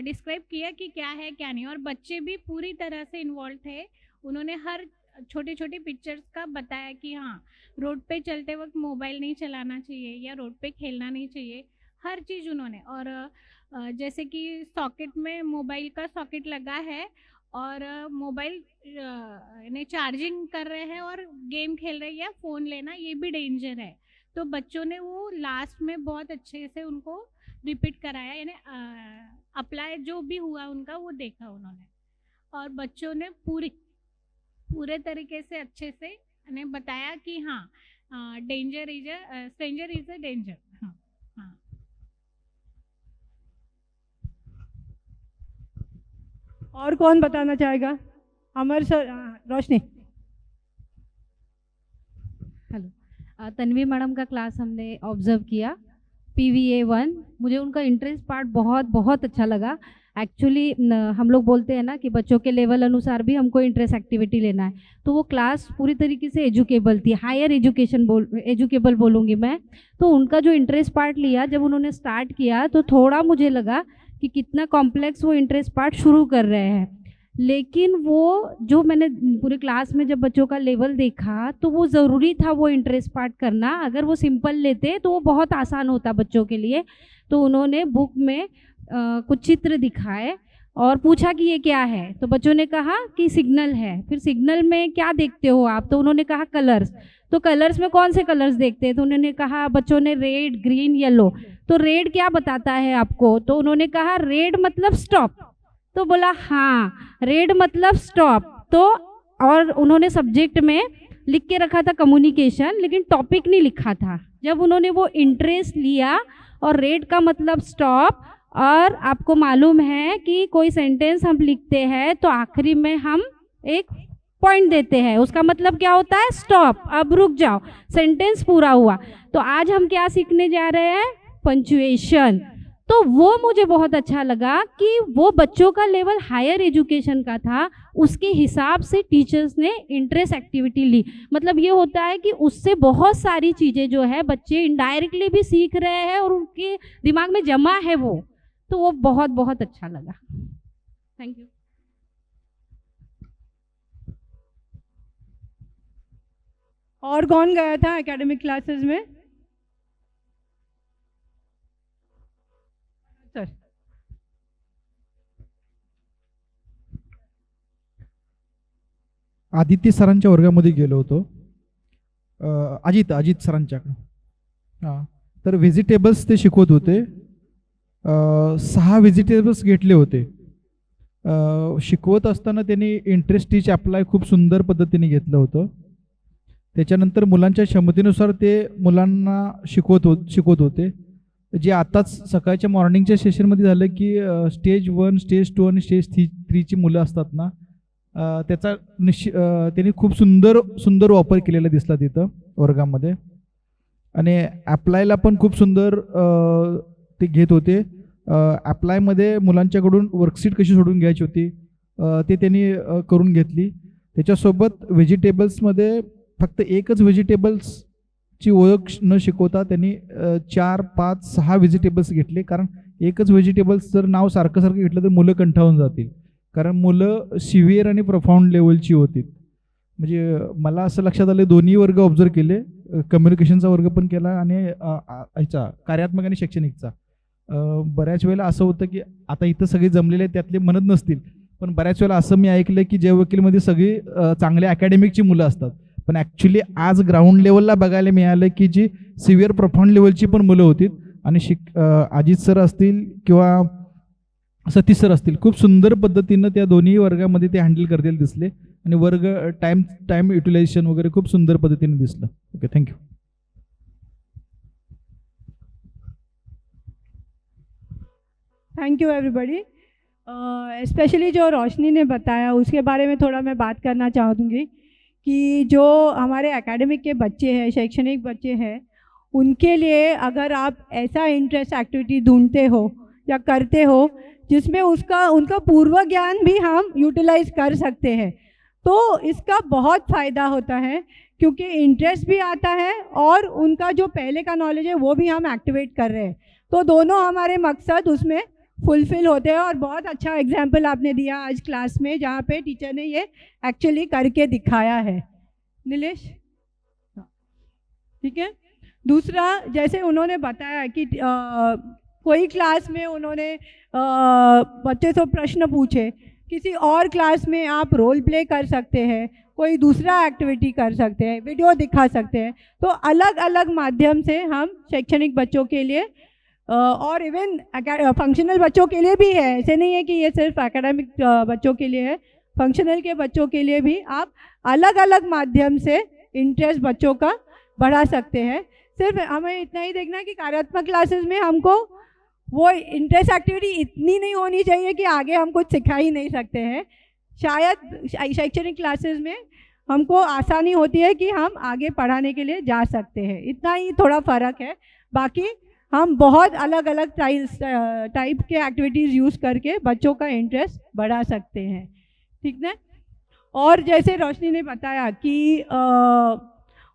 डिस्क्राइब किया कि क्या है क्या नहीं। और बच्चे भी पूरी तरह से इन्वॉल्व थे, उन्होंने हर छोटे छोटे पिक्चर्स का बताया कि हाँ रोड पे चलते वक्त मोबाइल नहीं चलाना चाहिए या रोड पे खेलना नहीं चाहिए, हर चीज़ उन्होंने। और जैसे कि सॉकेट में मोबाइल का सॉकेट लगा है और मोबाइल यानी चार्जिंग कर रहे हैं और गेम खेल रहे हैं या फ़ोन लेना, ये भी डेंजर है। तो बच्चों ने वो लास्ट में बहुत अच्छे से उनको रिपीट कराया, यानी अप्लाई जो भी हुआ उनका वो देखा उन्होंने और बच्चों ने पूरे तरीके से अच्छे से यानी बताया कि हाँ danger is a stranger is a danger. हाँ हाँ। और कौन बताना चाहेगा? अमर सर, रोशनी। हेलो, तन्वी मैडम का क्लास हमने ऑब्जर्व किया, PVA 1। मुझे उनका इंटरेस्ट पार्ट बहुत बहुत अच्छा लगा। एक्चुअली हम लोग बोलते हैं ना कि बच्चों के लेवल अनुसार भी हमको इंटरेस्ट एक्टिविटी लेना है, तो वो क्लास पूरी तरीके से एजुकेबल थी, हायर एजुकेबल बोलूँगी मैं। तो उनका जो इंटरेस्ट पार्ट लिया, जब उन्होंने स्टार्ट किया तो थोड़ा मुझे लगा कि कितना कॉम्प्लेक्स वो इंटरेस्ट पार्ट शुरू कर रहे हैं, लेकिन वो जो मैंने पूरे क्लास में जब बच्चों का लेवल देखा तो वो ज़रूरी था वो इंटरेस्ट पार्ट करना। अगर वो सिंपल लेते तो वो बहुत आसान होता बच्चों के लिए। तो उन्होंने बुक में कुछ चित्र दिखाए और पूछा कि ये क्या है, तो बच्चों ने कहा कि सिग्नल है। फिर सिग्नल में क्या देखते हो आप? तो उन्होंने कहा कलर्स। तो कलर्स में कौन से कलर्स देखते हैं? तो उन्होंने कहा, बच्चों ने रेड, ग्रीन, येलो। तो रेड क्या बताता है आपको? तो उन्होंने कहा रेड मतलब स्टॉप। तो बोला हाँ रेड मतलब स्टॉप। तो और उन्होंने सब्जेक्ट में लिख के रखा था कम्युनिकेशन, लेकिन टॉपिक नहीं लिखा था। जब उन्होंने वो इंटरेस्ट लिया और रेड का मतलब स्टॉप, और आपको मालूम है कि कोई सेंटेंस हम लिखते हैं तो आखिरी में हम एक पॉइंट देते हैं, उसका मतलब क्या होता है? स्टॉप, अब रुक जाओ, सेंटेंस पूरा हुआ। तो आज हम क्या सीखने जा रहे हैं? पंचुएशन। तो वो मुझे बहुत अच्छा लगा कि वो बच्चों का लेवल हायर एजुकेशन का था, उसके हिसाब से टीचर्स ने इंटरेस्ट एक्टिविटी ली। मतलब ये होता है कि उससे बहुत सारी चीज़ें जो है बच्चे इनडायरेक्टली भी सीख रहे हैं और उनके दिमाग में जमा है वो, तो वो बहुत बहुत अच्छा लगा। Thank you. और कौन गया था एकेडमिक क्लासेस में? सर, आदित्य सरांच्या वर्गामध्ये गेलो होतो, अजित सरांच्याकडे। हां, तर व्हेजिटेबल्स ते शिकवत होते। 6 व्हेजिटेबल्स घेतले होते। शिकवत असताना त्यांनी इंटरेस्ट टीच अप्लाय खूप सुंदर पद्धतीने घेतलं होतं। त्याच्यानंतर मुलांच्या क्षमतेनुसार ते मुलांना शिकवत होते। जे आताच सकाळच्या मॉर्निंगच्या सेशनमध्ये झालं की स्टेज 1, स्टेज 2 आणि स्टेज 3ची मुलं असतात ना, त्याचा त्यांनी खूप सुंदर वापर केलेला दिसला तिथं वर्गामध्ये। आणि ॲप्लायला पण खूप सुंदर ते घेत होते. ॲप्लायमध्ये मुलांच्याकडून वर्कशीट कशी सोडून घ्यायची होती ते त्यांनी करून घेतली. त्याच्यासोबत व्हेजिटेबल्समध्ये फक्त एकच व्हेजिटेबल्सची ओळख न शिकवता त्यांनी 4, 5, 6 व्हेजिटेबल्स घेतले. कारण एकच व्हेजिटेबल्स जर नाव सारखं सारखं घेतलं तर मुलं कंटाळून जातील. कारण मुलं सिव्हिअर आणि प्रफाऊंड लेवलची होती. म्हणजे मला असं लक्षात आलं, दोन्ही वर्ग ऑब्झर्व केले, कम्युनिकेशनचा वर्ग पण केला आणि ह्याचा कार्यात्मक आणि शैक्षणिकचा. बऱ्याच वेळेला असं होतं की आता इथं सगळे जमलेले त्यातले म्हणत नसतील, पण बऱ्याच वेळेला असं मी ऐकलं की जय वकीलमध्ये सगळी चांगल्या अकॅडमिकची मुलं असतात, पण ॲक्च्युली आज ग्राउंड लेवलला बघायला मिळालं की जी सिव्हिअर प्रफाऊंड लेवलची पण मुलं होती. आणि अजित सर असतील किंवा सतीश सर असतील, खूप सुंदर पद्धतीनं त्या दोन्ही वर्गामध्ये ते हँडल करतील दिसले आणि वर्ग टाइम युटिलायझेशन वगैरे खूप सुंदर पद्धतीने दिसलं. Okay, thank you. Thank you everybody. Specially जो रोशनी ने बताया उसके बारे में थोड़ा मैं बात करना चाहूँगी कि जो हमारे एकेडमिक के बच्चे हैं, शैक्षणिक बच्चे हैं, उनके लिए अगर आप ऐसा इंटरेस्ट एक्टिविटी ढूंढते हो या करते हो जिसमें उनका पूर्व ज्ञान भी हम यूटिलाइज कर सकते हैं, तो इसका बहुत फ़ायदा होता है, क्योंकि इंटरेस्ट भी आता है और उनका जो पहले का नॉलेज है वो भी हम एक्टिवेट कर रहे हैं. तो दोनों हमारे मकसद उसमें फुलफिल होते हैं. और बहुत अच्छा एग्जाम्पल आपने दिया आज क्लास में, जहाँ पे टीचर ने ये एक्चुअली करके दिखाया है. नीलेश, ठीक है. दूसरा, जैसे उन्होंने बताया कि कोई क्लास में उन्होंने बच्चे से प्रश्न पूछे, किसी और क्लास में आप रोल प्ले कर सकते हैं, कोई दूसरा एक्टिविटी कर सकते हैं, वीडियो दिखा सकते हैं. तो अलग अलग माध्यम से हम शैक्षणिक बच्चों के लिए और इवन फंक्शनल बच्चों के लिए भी है, ऐसे नहीं है कि ये सिर्फ एकेडमिक बच्चों के लिए है, फंक्शनल के बच्चों के लिए भी आप अलग अलग माध्यम से इंटरेस्ट बच्चों का बढ़ा सकते हैं. सिर्फ हमें इतना ही देखना है कि कार्यात्मक क्लासेस में हमको वो इंटरेस्ट एक्टिविटी इतनी नहीं होनी चाहिए कि आगे हम कुछ सिखा ही नहीं सकते हैं. शायद शैक्षणिक क्लासेस में हमको आसानी होती है कि हम आगे पढ़ाने के लिए जा सकते हैं. इतना ही थोड़ा फ़र्क है. बाकी हम बहुत अलग अलग टाइप के एक्टिविटीज़ यूज़ करके बच्चों का इंटरेस्ट बढ़ा सकते हैं. ठीक ना. और जैसे रोशनी ने बताया कि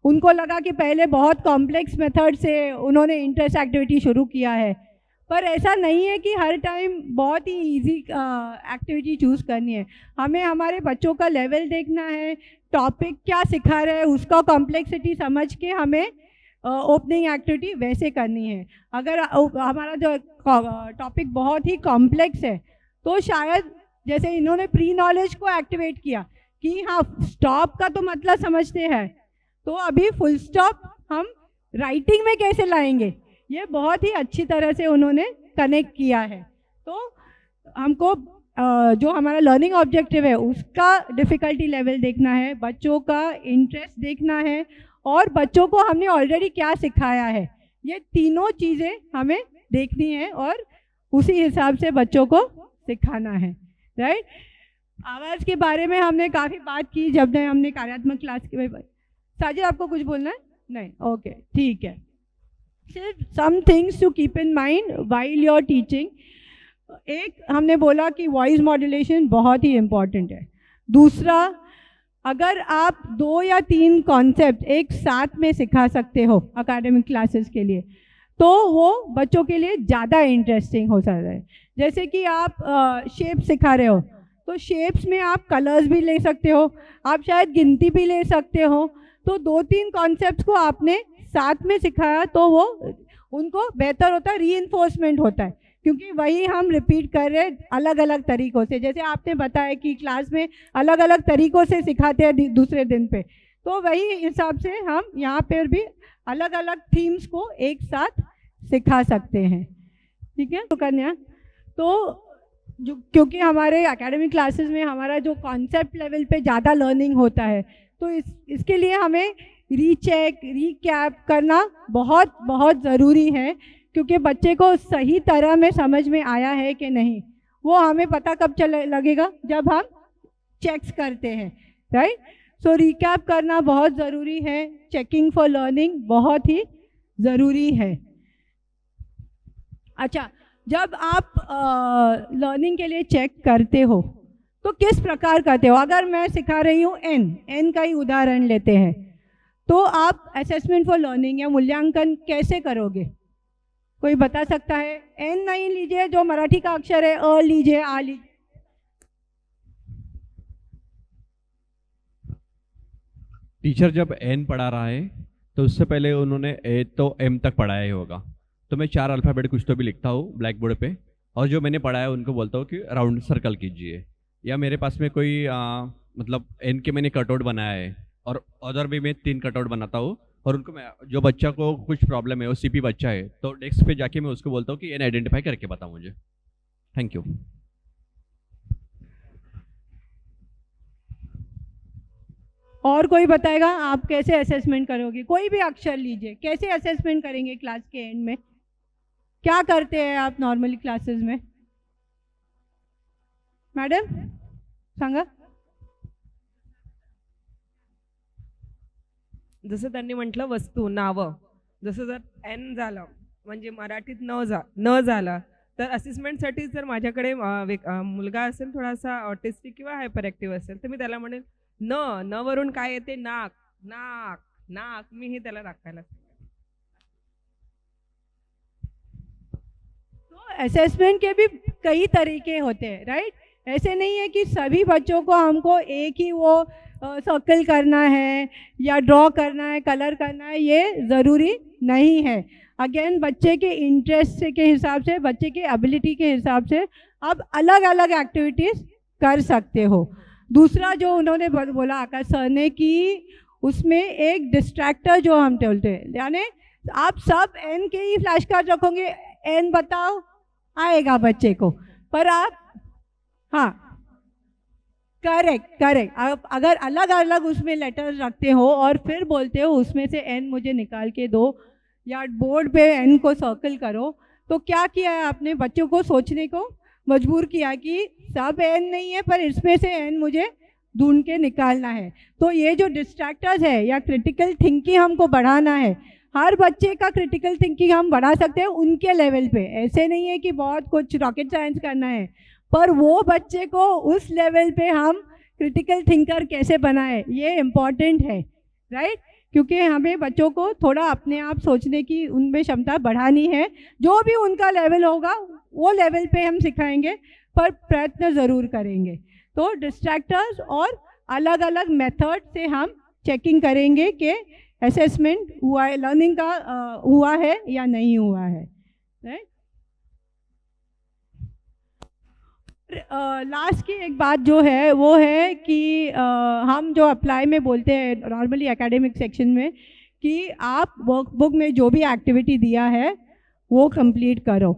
उनको लगा कि पहले बहुत कॉम्प्लेक्स मेथड से उन्होंने इंटरेस्ट एक्टिविटी शुरू किया है, पर ऐसा नहीं है कि हर टाइम बहुत ही इजी एक्टिविटी चूज़ करनी है. हमें हमारे बच्चों का लेवल देखना है, टॉपिक क्या सिखा रहे हैं उसका कॉम्प्लेक्सिटी समझ के हमें ओपनिंग एक्टिविटी वैसे करनी है. अगर हमारा जो टॉपिक बहुत ही कॉम्प्लेक्स है तो शायद जैसे इन्होंने प्री नॉलेज को एक्टिवेट किया कि हाँ स्टॉप का तो मतलब समझते हैं, तो अभी फुल स्टॉप हम राइटिंग में कैसे लाएंगे, ये बहुत ही अच्छी तरह से उन्होंने कनेक्ट किया है. तो हमको जो हमारा लर्निंग ऑब्जेक्टिव है उसका डिफ़िकल्टी लेवल देखना है, बच्चों का इंटरेस्ट देखना है और बच्चों को हमने ऑलरेडी क्या सिखाया है, ये तीनों चीज़ें हमें देखनी है और उसी हिसाब से बच्चों को सिखाना है. राइट. आवाज़ के बारे में हमने काफ़ी बात की जब हमने कार्यात्मक क्लास के. साजिद, आपको कुछ बोलना है? नहीं. ओके, ठीक है. सिर्फ some things to keep in mind while your teaching. एक, हमने बोला कि वॉइस मॉड्यूलेशन बहुत ही इम्पॉर्टेंट है. दूसरा, अगर आप 2 या 3 कॉन्सेप्ट एक साथ में सिखा सकते हो एकेडमिक क्लासेस के लिए, तो वो बच्चों के लिए ज़्यादा इंटरेस्टिंग हो सकता है. जैसे कि आप शेप सिखा रहे हो, तो शेप्स में आप कलर्स भी ले सकते हो, आप शायद गिनती भी ले सकते हो. तो 2-3 कॉन्सेप्ट्स को आपने साथ में सिखाया तो वो उनको बेहतर होता है, रीइंफोर्समेंट होता है, क्योंकि वही हम रिपीट कर रहे हैं अलग अलग तरीक़ों से. जैसे आपने बताया कि क्लास में अलग अलग तरीक़ों से सिखाते हैं दूसरे दिन पे, तो वही हिसाब से हम यहाँ पर भी अलग अलग थीम्स को एक साथ सिखा सकते हैं. ठीक है. तो कन्या, तो जो क्योंकि हमारे एकेडमिक क्लासेस में हमारा जो कॉन्सेप्ट लेवल पे ज़्यादा लर्निंग होता है, तो इसके लिए हमें रीचेक रीकैप करना बहुत बहुत ज़रूरी है, क्योंकि बच्चे को सही तरह में समझ में आया है कि नहीं, वो हमें पता कब लगेगा, जब हम चेक्स करते हैं. राइट. सो रिकैप करना बहुत ज़रूरी है. चेकिंग फॉर लर्निंग बहुत ही ज़रूरी है। अच्छा, जब आप लर्निंग के लिए चेक करते हो तो किस प्रकार करते हो? अगर मैं सिखा रही हूँ एन का ही उदाहरण लेते हैं, तो आप असेसमेंट फॉर लर्निंग या मूल्यांकन कैसे करोगे? कोई बता सकता है? एन नहीं लीजिए, जो मराठी का अक्षर है, अ लीजिए, आ लीजिए। टीचर जब एन पढ़ा रहा है तो उससे पहले उन्होंने ए तो एम तक पढ़ाया ही होगा, तो मैं 4 अल्फ़ाबेट कुछ तो भी लिखता हूँ ब्लैक बोर्ड पे, और जो मैंने पढ़ाया उनको बोलता हूँ कि राउंड सर्कल कीजिए। या मेरे पास में कोई मतलब एन के मैंने कटआउट बनाया है और अदर भी मैं 3 कटआउट बनाता हूँ, और उनको मैं, जो बच्चा को कुछ प्रॉब्लम है, वो सीपी बच्चा है, तो डेस्क पे जाके मैं उसको बोलता हूँ कि एन आइडेंटिफाई करके बताओ मुझे। Thank you. और कोई बताएगा आप कैसे असेसमेंट करोगे? कोई भी अक्षर लीजिए, कैसे असेसमेंट करेंगे क्लास के एंड में? क्या करते हैं आप नॉर्मली क्लासेस में? मॅडम सांगा. जसं त्यांनी म्हटलं वस्तू, नावं, जसं जर एन झालं म्हणजे मराठीत न झालं तर असेसमेंटसाठी जर माझ्याकडे मुलगा असेल थोडासा ऑटिस्टिक किंवा हायपर ॲक्टिव्ह असेल तर मी त्याला म्हणेल न वरून काय येते? नाक नाक नाक, मी हे त्याला दाखवायला. तो असेसमेंट के भी कई तरीके होते हैं, राइट? ऐसे नहीं है कि सभी बच्चों को हमको एक ही वो सर्कल करना है या ड्रॉ करना है, कलर करना है, ये ज़रूरी नहीं है. अगेन बच्चे के इंटरेस्ट के हिसाब से, बच्चे के एबिलिटी के हिसाब से आप अलग अलग एक्टिविटीज़ कर सकते हो. दूसरा जो उन्होंने बोला आकाश सर ने कि उसमें एक डिस्ट्रैक्टर जो हम बोलते हैं, यानी आप सब एन के ही फ्लैश कार्ड रखोगे, एन बताओ आएगा बच्चे को, पर आप हाँ करेक्ट आप अगर अलग अलग उसमें लेटर्स रखते हो और फिर बोलते हो उसमें से एन मुझे निकाल के दो या बोर्ड पे एन को सर्कल करो, तो क्या किया है आपने? बच्चों को सोचने को मजबूर किया कि सब एन नहीं है पर इसमें से एन मुझे ढूंढ के निकालना है. तो ये जो डिस्ट्रैक्टर्स है या क्रिटिकल थिंकिंग हमको बढ़ाना है, हर बच्चे का क्रिटिकल थिंकिंग हम बढ़ा सकते हैं उनके लेवल पे. ऐसे नहीं है कि बहुत कुछ रॉकेट साइंस करना है, पर वो बच्चे को उस लेवल पे हम क्रिटिकल थिंकर कैसे बनाए, ये इम्पॉर्टेंट है, राइट? क्योंकि हमें बच्चों को थोड़ा अपने आप सोचने की उनमें क्षमता बढ़ानी है. जो भी उनका लेवल होगा वो लेवल पे हम सिखाएंगे, पर प्रयत्न ज़रूर करेंगे. तो डिस्ट्रैक्टर्स और अलग अलग मेथड से हम चेकिंग करेंगे कि असेसमेंट हुआ है, लर्निंग का हुआ है या नहीं हुआ है, राइट? लास्ट की एक बात जो है वो है कि हम जो अप्लाई में बोलते हैं नॉर्मली एकेडमिक सेक्शन में कि आप वर्कबुक में जो भी एक्टिविटी दिया है वो कंप्लीट करो,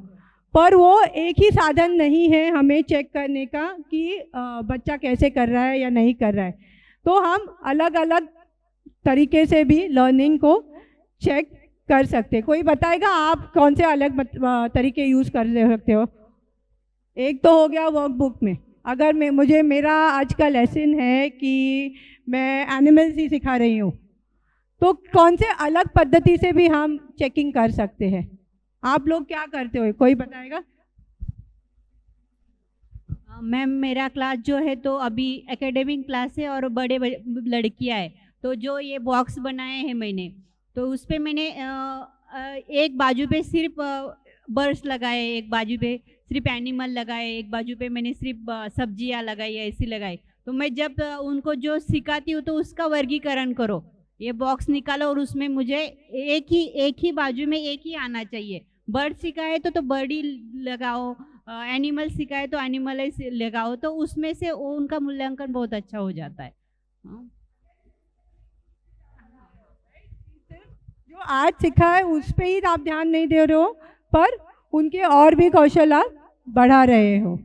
पर वो एक ही साधन नहीं है हमें चेक करने का कि बच्चा कैसे कर रहा है या नहीं कर रहा है. तो हम अलग अलग तरीके से भी लर्निंग को चेक कर सकते हैं. कोई बताएगा आप कौन से अलग तरीके यूज़ कर सकते हो? एक तो हो गया वर्कबुक में, अगर मुझे मेरा आज का लेसन है कि मैं एनिमल्स ही सिखा रही हूँ, तो कौन से अलग पद्धति से भी हम चेकिंग कर सकते हैं? आप लोग क्या करते हो, कोई बताएगा? मैम मेरा क्लास जो है तो अभी एकेडमिक क्लास है और बड़े लड़कियां है, तो जो ये बॉक्स बनाए हैं मैंने, तो उस पर मैंने एक बाजू पे सिर्फ बर्ड्स लगाए, एक बाजू पे सिर्फ एनिमल लगाए, एक बाजू पे मैंने सिर्फ सब्जियां लगाई, ऐसी लगाई. तो मैं जब उनको जो सिखाती हूँ तो उसका वर्गीकरण करो, ये बॉक्स निकालो और उसमें मुझे एक ही बाजू में एक ही आना चाहिए. बर्ड सिखाए तो बर्ड ही लगाओ, एनिमल सिखाए तो एनिमल ही लगाओ, तो उसमें से वो उनका मूल्यांकन बहुत अच्छा हो जाता है. जो आज सिखा है उस पर ही आप ध्यान नहीं दे रहे हो, पर उनके और भी कौशल आप बढ़ा रहे हो.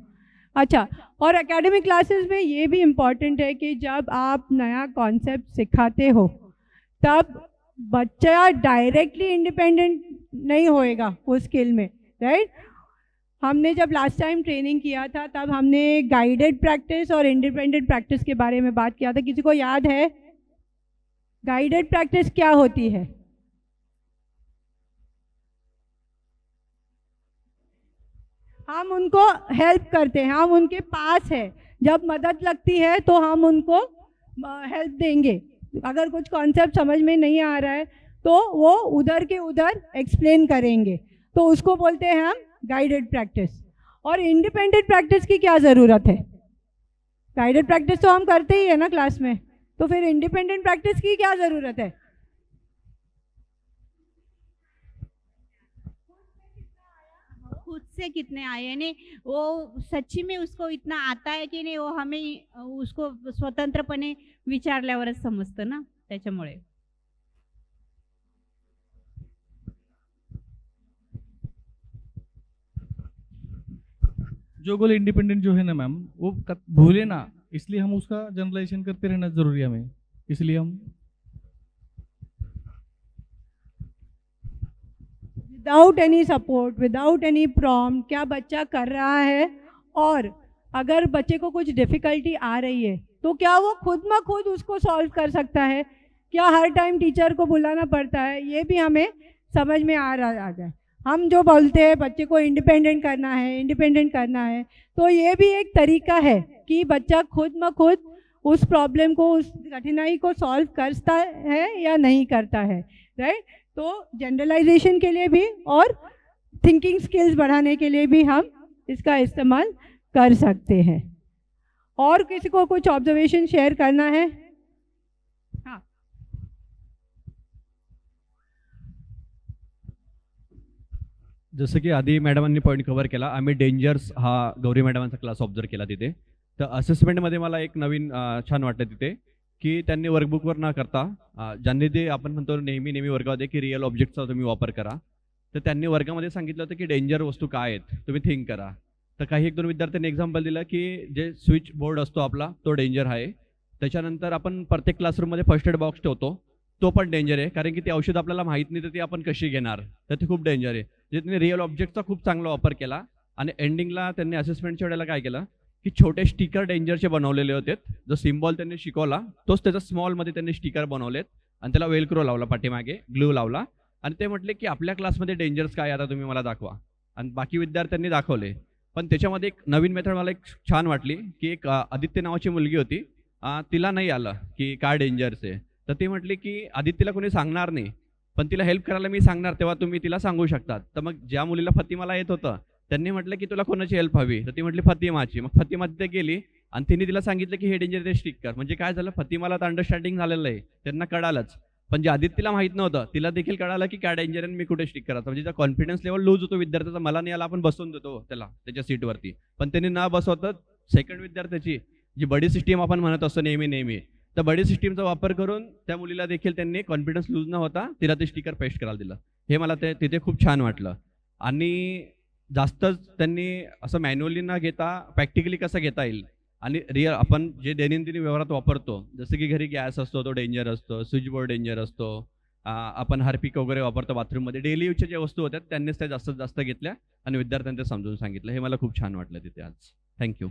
अच्छा, और एकेडमिक क्लासेस में ये भी इम्पॉर्टेंट है कि जब आप नया कॉन्सेप्ट सिखाते हो तब बच्चा डायरेक्टली इंडिपेंडेंट नहीं होएगा उस स्किल में, राइट? हमने जब लास्ट टाइम ट्रेनिंग किया था तब हमने गाइडेड प्रैक्टिस और इंडिपेंडेंट प्रैक्टिस के बारे में बात किया था. किसी को याद है गाइडेड प्रैक्टिस क्या होती है? हम उनको हेल्प करते हैं, हम उनके पास है, जब मदद लगती है तो हम उनको हेल्प देंगे। अगर कुछ कॉन्सेप्ट समझ में नहीं आ रहा है तो वो उधर के उधर एक्सप्लेन करेंगे, तो उसको बोलते हैं हम गाइडेड प्रैक्टिस। और इंडिपेंडेंट प्रैक्टिस की क्या ज़रूरत है? गाइडेड प्रैक्टिस तो हम करते ही है ना क्लास में, तो फिर इंडिपेंडेंट प्रैक्टिस की क्या ज़रूरत है? खुद से कितने आए, यानी वो सच्ची में उसको इतना आता आहे की नाही, वो हमें उसको स्वतंत्रपणे विचारल्यावरच समजतं ना, त्याच्यामुळे। जो गोल इंडिपेंडेंट जो है ना मैम, वो भूले ना, इसलिए हम उसका जनरलाइजेशन करते रहना जरूरी है हमें, इसलिए हम without any support, without any prompt क्या बच्चा कर रहा है, और अगर बच्चे को कुछ डिफ़िकल्टी आ रही है तो क्या वो खुद म खुद उसको सॉल्व कर सकता है, क्या हर टाइम टीचर को बुलाना पड़ता है, ये भी हमें समझ में आ जाए। हम जो बोलते हैं बच्चे को इंडिपेंडेंट करना है, इंडिपेंडेंट करना है, तो ये भी एक तरीका है कि बच्चा खुद म खुद उस प्रॉब्लम को, उस कठिनाई को सॉल्व करता है या नहीं करता है, राइट। तो जनरलाइजेशन के लिए भी और थिंकिंग स्किल्स बढ़ाने के लिए भी हम इसका इस्तेमाल कर सकते हैं। और किसी को कुछ ऑब्जर्वेशन शेयर करना है? हाँ, जसं की आधी मॅडमांनी पॉईंट कव्हर केला, आम्ही डेंजर्स हा गौरी मॅडमांचा क्लास ऑब्झर्व केला तिथे। तर असेसमेंटमध्ये मला एक नवीन छान वाटलं तिथे की त्यांनी वर्कबुकवर न करता ज्यांनी ते आपण म्हणतो नेहमी वर्गामध्ये की रिअल ऑब्जेक्टचा तुम्ही वापर करा, तर त्यांनी वर्गामध्ये सांगितलं होतं की डेंजर वस्तू काय आहेत तुम्ही थिंक करा। तर काही एक दोन विद्यार्थ्यांनी एक्झाम्पल दिलं की जे स्विच बोर्ड असतो आपला तो डेंजर आहे, त्याच्यानंतर आपण प्रत्येक क्लासरूममध्ये फर्स्ट एड बॉक्स ठेवतो तो पण डेंजर आहे, कारण की ते औषध आपल्याला माहीत नाही तर ती आपण कशी घेणार, तर ते खूप डेंजर आहे। जे त्यांनी रिअल ऑब्जेक्टचा खूप चांगला वापर केला आणि एंडिंगला त्यांनी असेसमेंटच्या वेळेला काय केलं की छोटे स्टिकर डेंजरचे बनवलेले होते, जो सिम्बॉल त्यांनी शिकवला तोच त्याचा स्मॉलमध्ये त्यांनी स्टिकर बनवलेत आणि त्याला वेलक्रो लावला, पाठीमागे ग्लू लावला आणि ते म्हटले की आपल्या क्लासमध्ये डेंजर्स काय आता तुम्ही मला दाखवा, आणि बाकी विद्यार्थ्यांनी दाखवले। पण त्याच्यामध्ये एक नवीन मेथड मला एक छान वाटली की एक आदित्य नावाची मुलगी होती, तिला नाही आलं की काय डेंजर्स आहे, तर ती म्हटली की आदित्यला कोणी सांगणार नाही, पण तिला हेल्प करायला मी सांगणार, तेव्हा तुम्ही तिला सांगू शकतात। तर मग ज्या मुलीला फतिमाला येत होतं त्यांनी म्हटलं की तुला कोणाची हेल्प हवी, तर ती म्हटली फतिमाची। मग फतिमा तिथे गेली आणि तिने तिला सांगितलं की हे डेंजर ते स्टिक कर। म्हणजे काय झालं, फतिमाला तर अंडरस्टँडिंग झालेलं आहे, त्यांना कळालंच, पण जे आदित्यला माहीत नव्हतं तिला देखील कळालं की काय डेंजर आहे मी कुठे स्टिक करायचं। म्हणजे त्याचा कॉन्फिडन्स लेवल लूज होतो विद्यार्थ्याचा, मला नाही आला आपण बसवून देतो त्याला त्याच्या सीटवरती, पण त्यांनी न बसवतं सेकंड विद्यार्थ्याची जी बडी सिस्टीम आपण म्हणत असतो नेहमी, तर बडी सिस्टीमचा वापर करून त्या मुलीला देखील त्यांनी कॉन्फिडन्स लूज न होता तिला ते स्टिकर पेस्ट करायला दिलं। हे मला ते तिथे खूप छान वाटलं। आणि जास्तच त्यांनी असं मॅन्युअली न घेता प्रॅक्टिकली कसं घेता येईल आणि रिअल आपण जे दैनंदिन व्यवहारात वापरतो, जसं की घरी गॅस असतो तो डेंजर असतो, स्विच बोर्ड डेंजर असतो, आपण हार्पिक वगैरे वापरतो बाथरूममध्ये, डेली यूजच्या ज्या वस्तू होत्या त्यांनीच त्या जास्तीत जास्त घेतल्या आणि विद्यार्थ्यांना ते समजून सांगितलं। हे मला खूप छान वाटलं तिथे आज। थँक्यू।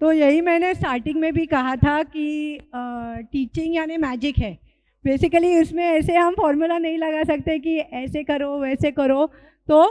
तो यही मैंने स्टार्टिंग में भी कहा था कि टीचिंग यानी मैजिक है। बेसिकली उसमें ऐसे हम फॉर्मूला नहीं लगा सकते कि ऐसे करो वैसे करो तो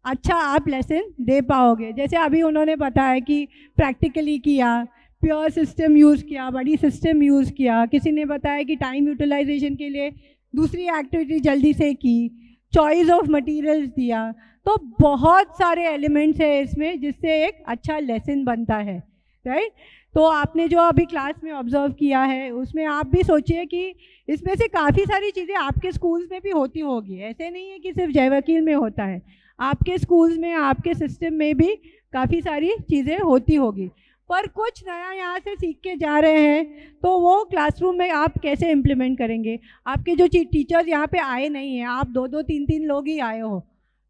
अच्छा आप लेसन दे पाओगे। जैसे अभी उन्होंने बताया कि प्रैक्टिकली किया, प्योर सिस्टम यूज़ किया, बड़ी सिस्टम यूज़ किया, किसी ने बताया कि टाइम यूटिलाइजेशन के लिए दूसरी एक्टिविटी जल्दी से की, चॉइस ऑफ मटेरियल्स दिया, तो बहुत सारे एलिमेंट्स हैं इसमें जिससे एक अच्छा लेसन बनता है, राइट। तो आपने जो अभी क्लास में ऑब्जर्व किया है उसमें आप भी सोचिए कि इसमें से काफ़ी सारी चीज़ें आपके स्कूल्स में भी होती होगी, ऐसे नहीं है कि सिर्फ जय वकील में होता है, आपके स्कूल्स में आपके सिस्टम में भी काफ़ी सारी चीज़ें होती होगी। पर कुछ नया यहाँ से सीख के जा रहे हैं तो वो क्लासरूम में आप कैसे इम्प्लीमेंट करेंगे। आपके जो टीचर्स यहाँ पे आए नहीं हैं, आप 2-2, 3-3 लोग ही आए हो,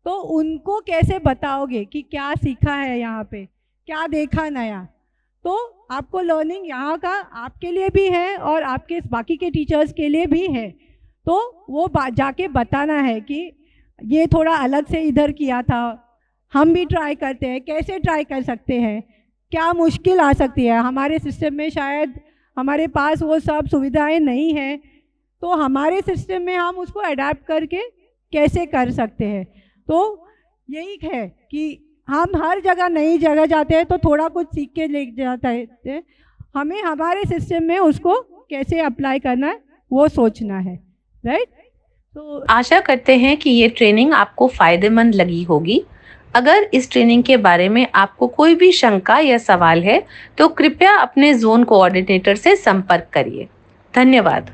तो उनको कैसे बताओगे कि क्या सीखा है यहाँ पे, क्या देखा नया। तो आपको लर्निंग यहाँ का आपके लिए भी है और आपके बाकी के टीचर्स के लिए भी है, तो वो जाके बताना है कि ये थोड़ा अलग से इधर किया था, हम भी ट्राई करते हैं, कैसे ट्राई कर सकते हैं, क्या मुश्किल आ सकती है, हमारे सिस्टम में शायद हमारे पास वो सब सुविधाएं नहीं हैं, तो हमारे सिस्टम में हम उसको अडेप्ट करके कैसे कर सकते हैं। तो यही है कि हम हर जगह नई जगह जाते हैं तो थोड़ा कुछ सीख के ले जाते हैं, हमें हमारे सिस्टम में उसको कैसे अप्लाई करना है वो सोचना है, राइट। तो आशा करते हैं कि ये ट्रेनिंग आपको फायदेमंद लगी होगी। अगर इस ट्रेनिंग के बारे में आपको कोई भी शंका या सवाल है तो कृपया अपने जोन कोऑर्डिनेटर से संपर्क करिए। धन्यवाद।